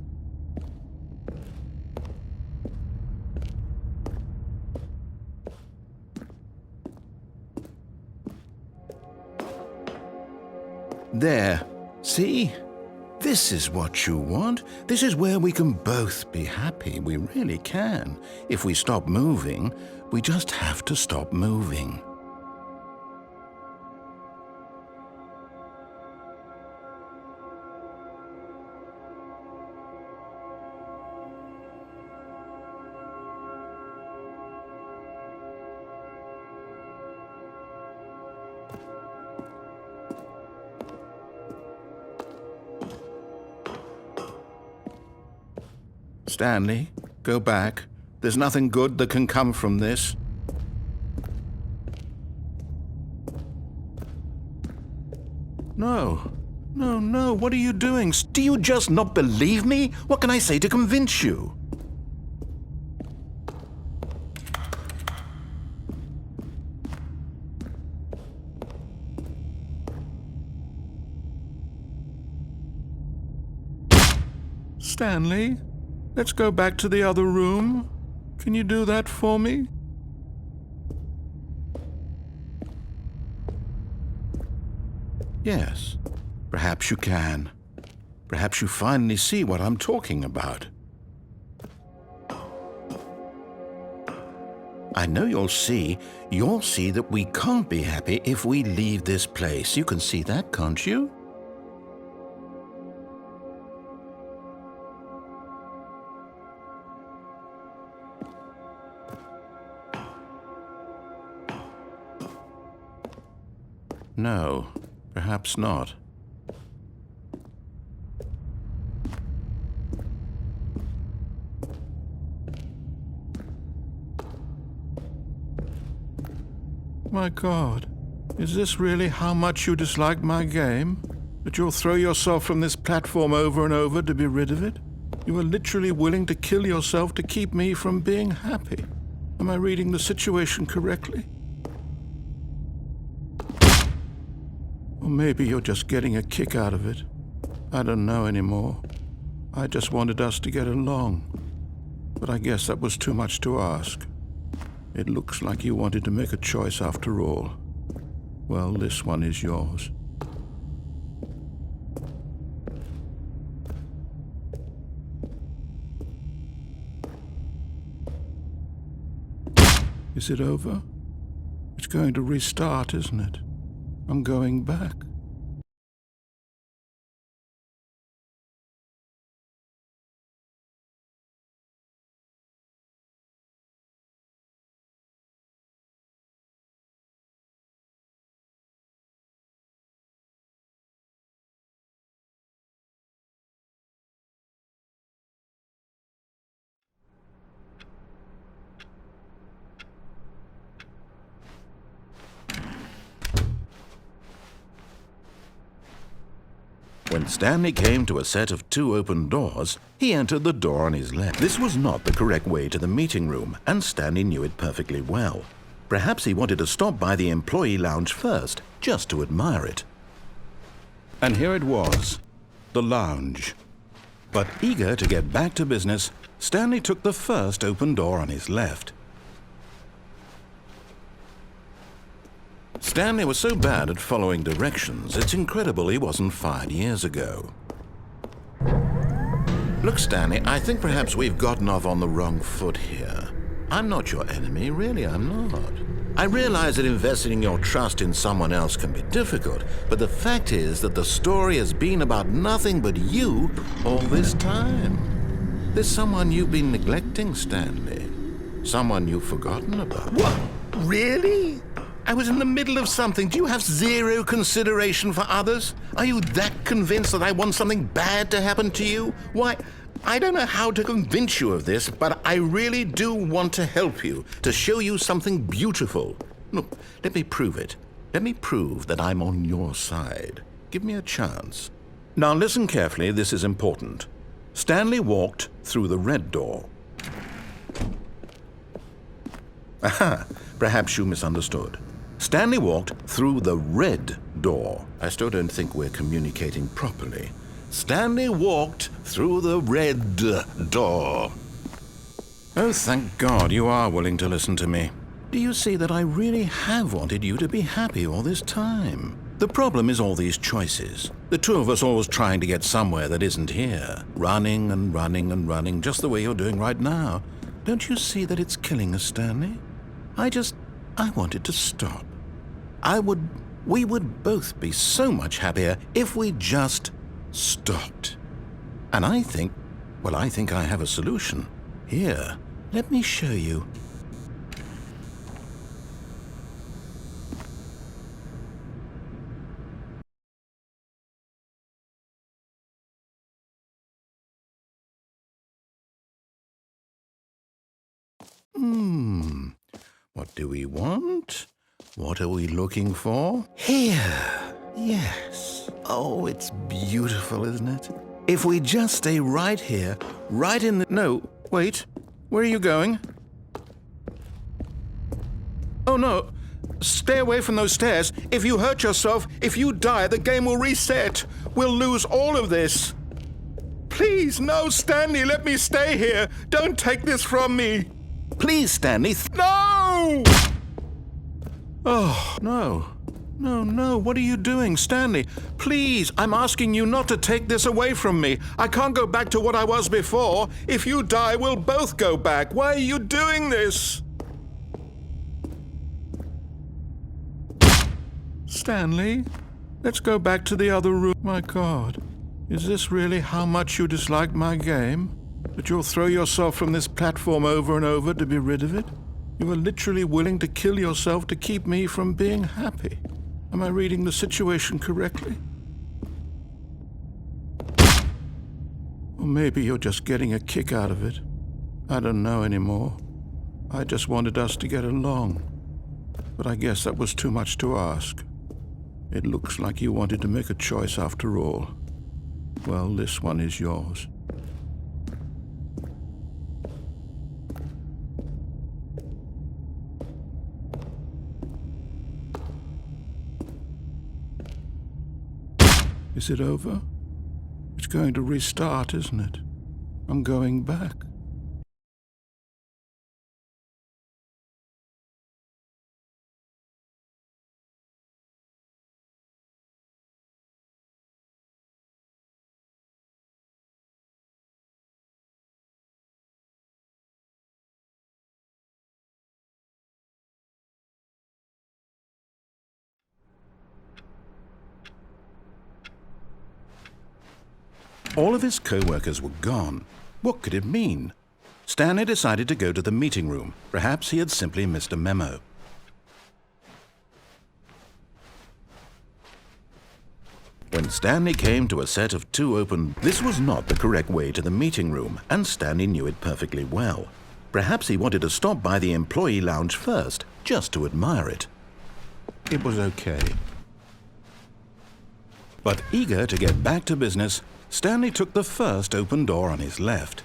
There. See? This is what you want. This is where we can both be happy. We really can. If we stop moving, we just have to stop moving. Stanley, go back. There's nothing good that can come from this. No. No, no, what are you doing? Do you just not believe me? What can I say to convince you? Stanley? Let's go back to the other room. Can you do that for me? Yes, perhaps you can. Perhaps you finally see what I'm talking about. I know you'll see that we can't be happy if we leave this place. You can see that, can't you? No, perhaps not. My God, is this really how much you dislike my game? That you'll throw yourself from this platform over and over to be rid of it? You are literally willing to kill yourself to keep me from being happy. Am I reading the situation correctly? Or maybe you're just getting a kick out of it. I don't know anymore. I just wanted us to get along. But I guess that was too much to ask. It looks like you wanted to make a choice after all. Well, this one is yours. Is it over? It's going to restart, isn't it? I'm going back. When Stanley came to a set of 2 open doors, he entered the door on his left. This was not the correct way to the meeting room, and Stanley knew it perfectly well. Perhaps he wanted to stop by the employee lounge first, just to admire it. And here it was, the lounge. But eager to get back to business, Stanley took the first open door on his left. Stanley was so bad at following directions, it's incredible he wasn't fired years ago. Look, Stanley, I think perhaps we've gotten off on the wrong foot here. I'm not your enemy, really, I'm not. I realize that investing your trust in someone else can be difficult, but the fact is that the story has been about nothing but you all this time. There's someone you've been neglecting, Stanley. Someone you've forgotten about. What? Really? I was in the middle of something. Do you have zero consideration for others? Are you that convinced that I want something bad to happen to you? Why, I don't know how to convince you of this, but I really do want to help you, to show you something beautiful. Look, let me prove it. Let me prove that I'm on your side. Give me a chance. Now listen carefully, this is important. Stanley walked through the red door. Aha, perhaps you misunderstood. Stanley walked through the red door. I still don't think we're communicating properly. Stanley walked through the red door. Oh, thank God you are willing to listen to me. Do you see that I really have wanted you to be happy all this time? The problem is all these choices. The two of us always trying to get somewhere that isn't here. Running and running and running, just the way you're doing right now. Don't you see that it's killing us, Stanley? I wanted to stop. We would both be so much happier if we just stopped. And I think I have a solution. Here, let me show you. What do we want? What are we looking for? Here. Yes. Oh, it's beautiful, isn't it? If we just stay right here, right in the... No, wait. Where are you going? Oh, no. Stay away from those stairs. If you hurt yourself, if you die, the game will reset. We'll lose all of this. Please, no, Stanley, let me stay here. Don't take this from me. Please, Stanley. No! Oh, no. No, what are you doing, Stanley? Please, I'm asking you not to take this away from me. I can't go back to what I was before. If you die, we'll both go back. Why are you doing this? Stanley, let's go back to the other room. My God, is this really how much you dislike my game? That you'll throw yourself from this platform over and over to be rid of it? You are literally willing to kill yourself to keep me from being happy. Am I reading the situation correctly? Or maybe you're just getting a kick out of it. I don't know anymore. I just wanted us to get along. But I guess that was too much to ask. It looks like you wanted to make a choice after all. Well, this one is yours. Is it over? It's going to restart, isn't it? I'm going back. All of his co-workers were gone. What could it mean? Stanley decided to go to the meeting room. Perhaps he had simply missed a memo. When Stanley came to a set of two open... This was not the correct way to the meeting room, and Stanley knew it perfectly well. Perhaps he wanted to stop by the employee lounge first, just to admire it. It was okay. But eager to get back to business, Stanley took the first open door on his left.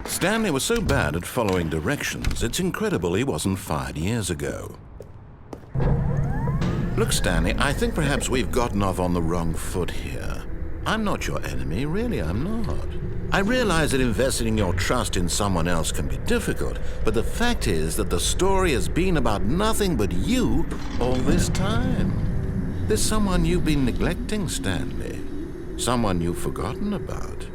Stanley was so bad at following directions, it's incredible he wasn't fired years ago. Look, Stanley, I think perhaps we've gotten off on the wrong foot here. I'm not your enemy, really, I'm not. I realize that investing your trust in someone else can be difficult, but the fact is that the story has been about nothing but you all this time. There's someone you've been neglecting, Stanley. Someone you've forgotten about.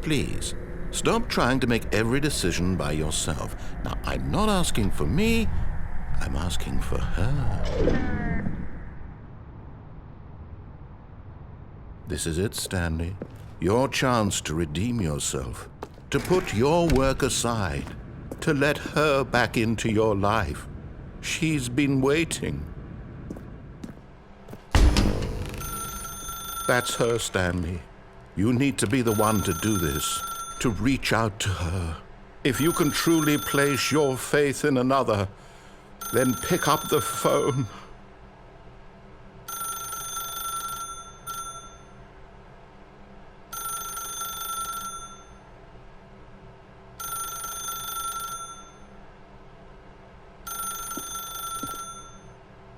Please, stop trying to make every decision by yourself. Now, I'm not asking for me, I'm asking for her. This is it, Stanley. Your chance to redeem yourself. to put your work aside, to let her back into your life. She's been waiting. That's her, Stanley. You need to be the one to do this, to reach out to her. If you can truly place your faith in another, then pick up the phone.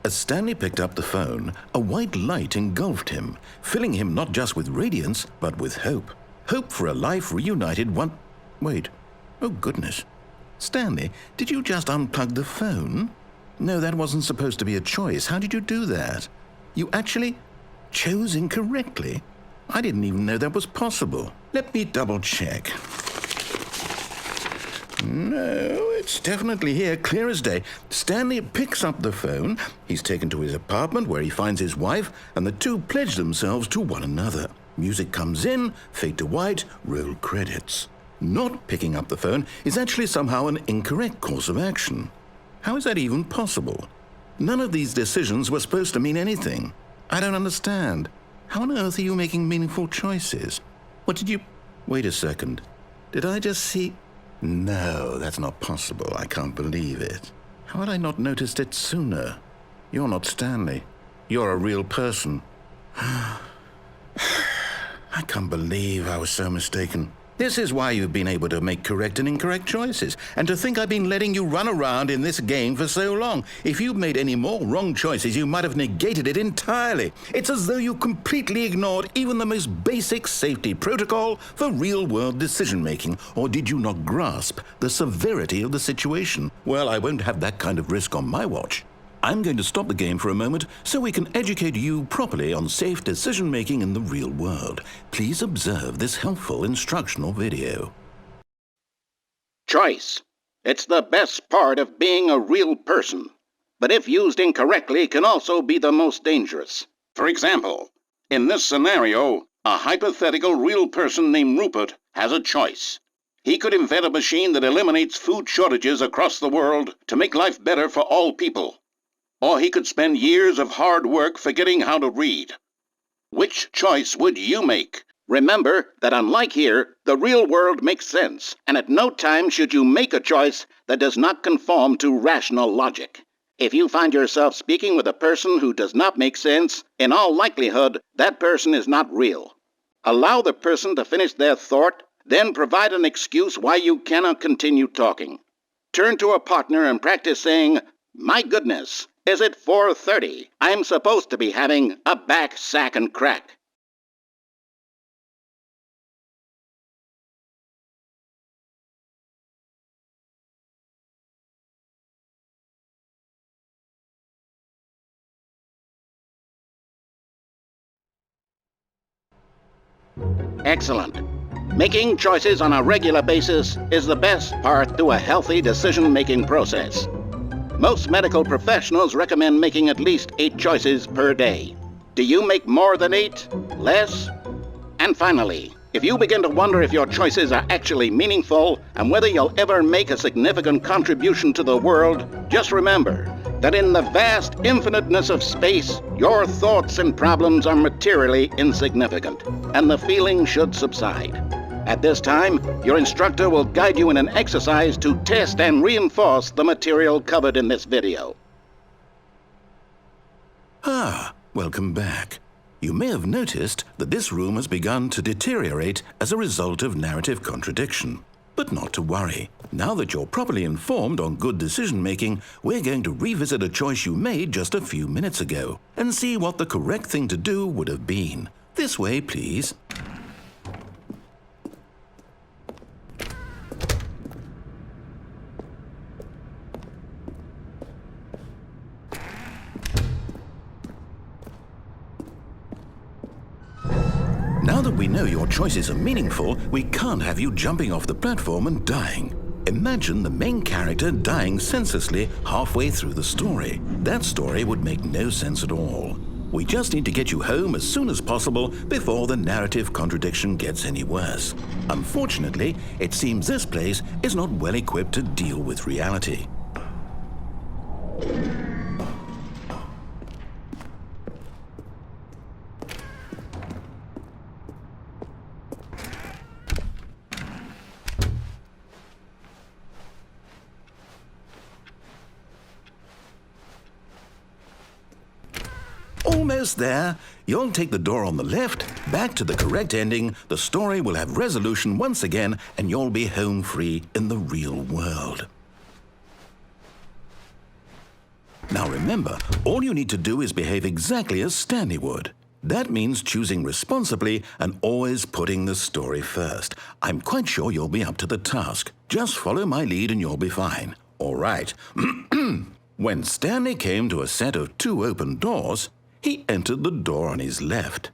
As Stanley picked up the phone, a white light engulfed him, filling him not just with radiance, but with hope. Hope for a life reunited one... Wait. Oh, goodness. Stanley, did you just unplug the phone? No, that wasn't supposed to be a choice. How did you do that? You actually chose incorrectly? I didn't even know that was possible. Let me double-check. No, it's definitely here, clear as day. Stanley picks up the phone. He's taken to his apartment where he finds his wife, and the two pledge themselves to one another. Music comes in, fade to white, roll credits. Not picking up the phone is actually somehow an incorrect course of action. How is that even possible? None of these decisions were supposed to mean anything. I don't understand. How on earth are you making meaningful choices? What did you... Wait a second. Did I just see... No, that's not possible. I can't believe it. How had I not noticed it sooner? You're not Stanley. You're a real person. I can't believe I was so mistaken. This is why you've been able to make correct and incorrect choices. And to think I've been letting you run around in this game for so long. If you'd made any more wrong choices, you might have negated it entirely. It's as though you completely ignored even the most basic safety protocol for real-world decision-making. Or did you not grasp the severity of the situation? Well, I won't have that kind of risk on my watch. I'm going to stop the game for a moment so we can educate you properly on safe decision-making in the real world. Please observe this helpful instructional video. Choice. It's the best part of being a real person, but if used incorrectly can also be the most dangerous. For example, in this scenario, a hypothetical real person named Rupert has a choice. He could invent a machine that eliminates food shortages across the world to make life better for all people. Or he could spend years of hard work forgetting how to read. Which choice would you make? Remember that unlike here, the real world makes sense, and at no time should you make a choice that does not conform to rational logic. If you find yourself speaking with a person who does not make sense, in all likelihood, that person is not real. Allow the person to finish their thought, then provide an excuse why you cannot continue talking. Turn to a partner and practice saying, "My goodness, is it 4:30? I'm supposed to be having a back, sack, and crack." Excellent. Making choices on a regular basis is the best part to a healthy decision-making process. Most medical professionals recommend making at least 8 choices per day. Do you make more than 8? Less? And finally, if you begin to wonder if your choices are actually meaningful and whether you'll ever make a significant contribution to the world, just remember that in the vast infiniteness of space, your thoughts and problems are materially insignificant, and the feeling should subside. At this time, your instructor will guide you in an exercise to test and reinforce the material covered in this video. Welcome back. You may have noticed that this room has begun to deteriorate as a result of narrative contradiction. But not to worry. Now that you're properly informed on good decision-making, we're going to revisit a choice you made just a few minutes ago and see what the correct thing to do would have been. This way, please. Now that we know your choices are meaningful, we can't have you jumping off the platform and dying. Imagine the main character dying senselessly halfway through the story. That story would make no sense at all. We just need to get you home as soon as possible before the narrative contradiction gets any worse. Unfortunately, it seems this place is not well equipped to deal with reality. Almost there. You'll take the door on the left, back to the correct ending, the story will have resolution once again, and you'll be home free in the real world. Now remember, all you need to do is behave exactly as Stanley would. That means choosing responsibly and always putting the story first. I'm quite sure you'll be up to the task. Just follow my lead and you'll be fine. All right. When Stanley came to a set of 2 open doors, he entered the door on his left.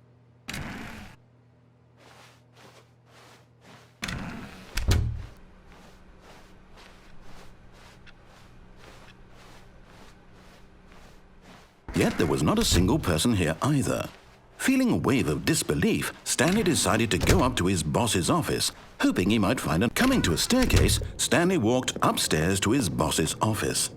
Yet there was not a single person here either. Feeling a wave of disbelief, Stanley decided to go up to his boss's office, hoping he might find it. Coming to a staircase, Stanley walked upstairs to his boss's office.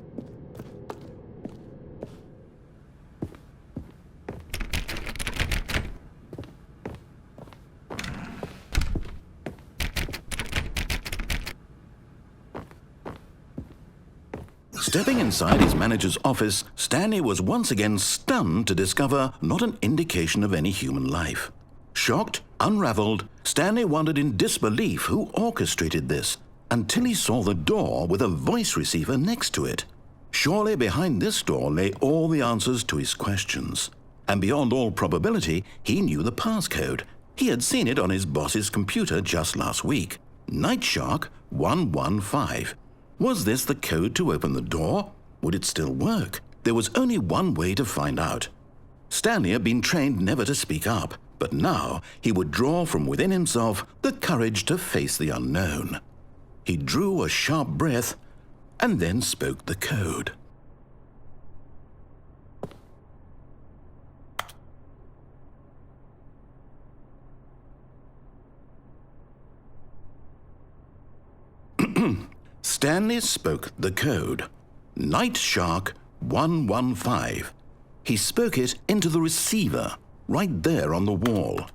Stepping inside his manager's office, Stanley was once again stunned to discover not an indication of any human life. Shocked, unraveled, Stanley wondered in disbelief who orchestrated this, until he saw the door with a voice receiver next to it. Surely behind this door lay all the answers to his questions. And beyond all probability, he knew the passcode. He had seen it on his boss's computer just last week. Nightshark 115. Was this the code to open the door? Would it still work? There was only one way to find out. Stanley had been trained never to speak up, but now he would draw from within himself the courage to face the unknown. He drew a sharp breath and then spoke the code. Stanley spoke the code. Nightshark 115. He spoke it into the receiver, right there on the wall.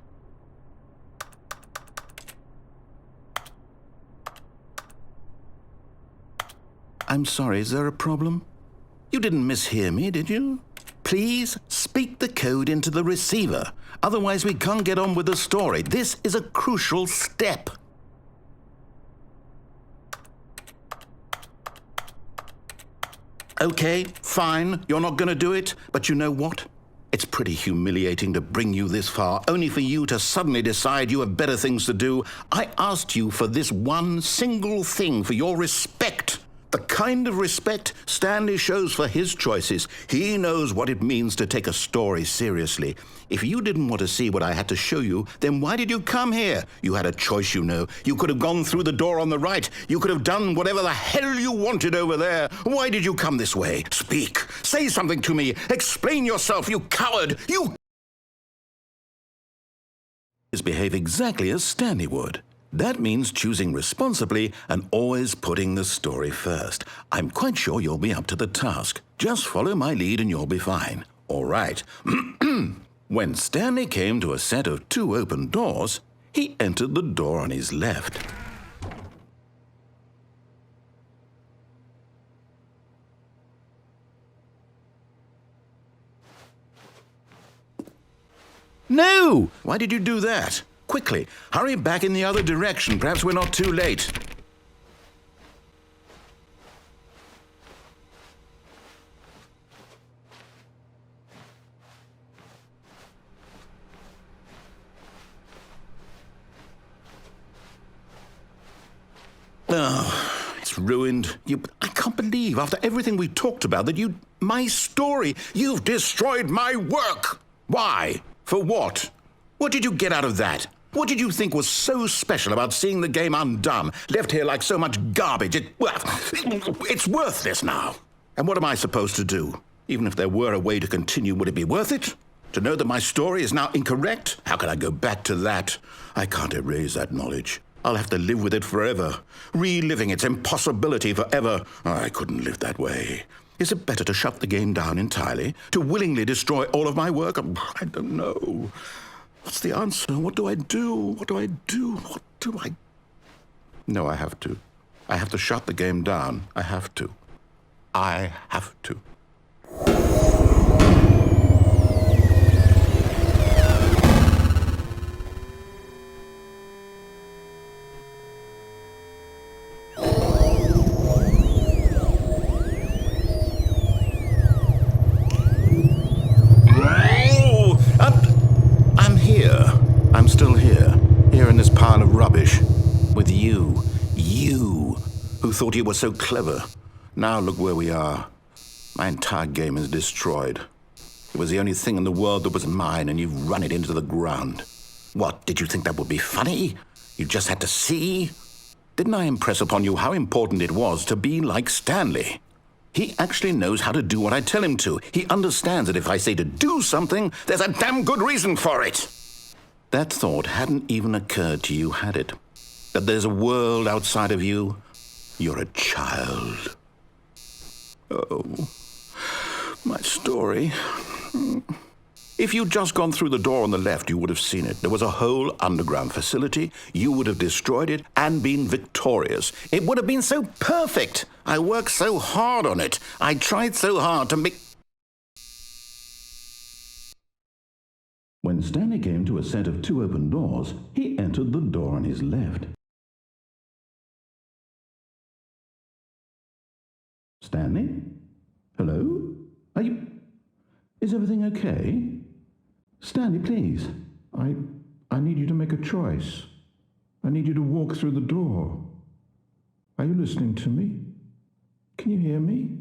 I'm sorry, is there a problem? You didn't mishear me, did you? Please speak the code into the receiver. Otherwise, we can't get on with the story. This is a crucial step. Okay, fine, you're not going to do it, but you know what? It's pretty humiliating to bring you this far, only for you to suddenly decide you have better things to do. I asked you for this one single thing, for your respect. The kind of respect Stanley shows for his choices. He knows what it means to take a story seriously. If you didn't want to see what I had to show you, then why did you come here? You had a choice, you know. You could have gone through the door on the right. You could have done whatever the hell you wanted over there. Why did you come this way? Speak. Say something to me. Explain yourself, you coward. You behave exactly as Stanley would. That means choosing responsibly and always putting the story first. I'm quite sure you'll be up to the task. Just follow my lead and you'll be fine. All right. When Stanley came to a set of 2 open doors, he entered the door on his left. No! Why did you do that? Quickly, hurry back in the other direction. Perhaps we're not too late. Oh, it's ruined. I can't believe, after everything we talked about, that my story, you've destroyed my work. Why? For what? What did you get out of that? What did you think was so special about seeing the game undone, left here like so much garbage? It's worthless now. And what am I supposed to do? Even if there were a way to continue, would it be worth it? To know that my story is now incorrect? How can I go back to that? I can't erase that knowledge. I'll have to live with it forever, reliving its impossibility forever. I couldn't live that way. Is it better to shut the game down entirely? To willingly destroy all of my work? I don't know. What's the answer? What do I do? What do I do? What do I... No, I have to. I have to shut the game down. I have to. I have to. I'm still here in this pile of rubbish, with you, who thought you were so clever. Now look where we are. My entire game is destroyed. It was the only thing in the world that was mine, and you've run it into the ground. What, did you think that would be funny? You just had to see? Didn't I impress upon you how important it was to be like Stanley? He actually knows how to do what I tell him to. He understands that if I say to do something, there's a damn good reason for it. That thought hadn't even occurred to you, had it? That there's a world outside of you? You're a child. Oh, my story. If you'd just gone through the door on the left, you would have seen it. There was a whole underground facility. You would have destroyed it and been victorious. It would have been so perfect. I worked so hard on it. I tried so hard to make... When Stanley came to a set of 2 open doors, he entered the door on his left. Stanley? Hello? Are you... Is everything okay? Stanley, please. I need you to make a choice. I need you to walk through the door. Are you listening to me? Can you hear me?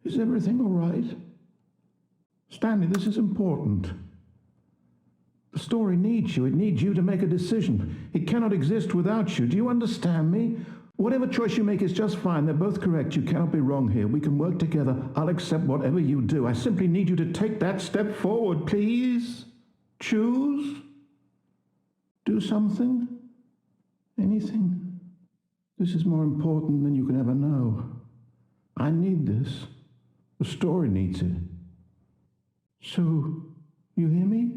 Is everything all right? Stanley, this is important. The story needs you. It needs you to make a decision. It cannot exist without you. Do you understand me? Whatever choice you make is just fine. They're both correct. You cannot be wrong here. We can work together. I'll accept whatever you do. I simply need you to take that step forward, please. Choose. Do something. Anything. This is more important than you can ever know. I need this. The story needs it. So, you hear me?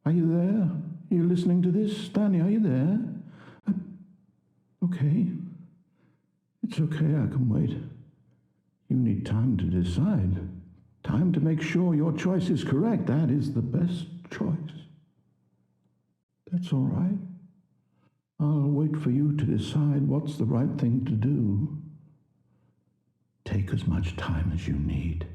Are you there? Are you listening to this? Stanley, are you there? Okay. It's okay, I can wait. You need time to decide. Time to make sure your choice is correct. That is the best choice. That's all right. I'll wait for you to decide what's the right thing to do. Take as much time as you need.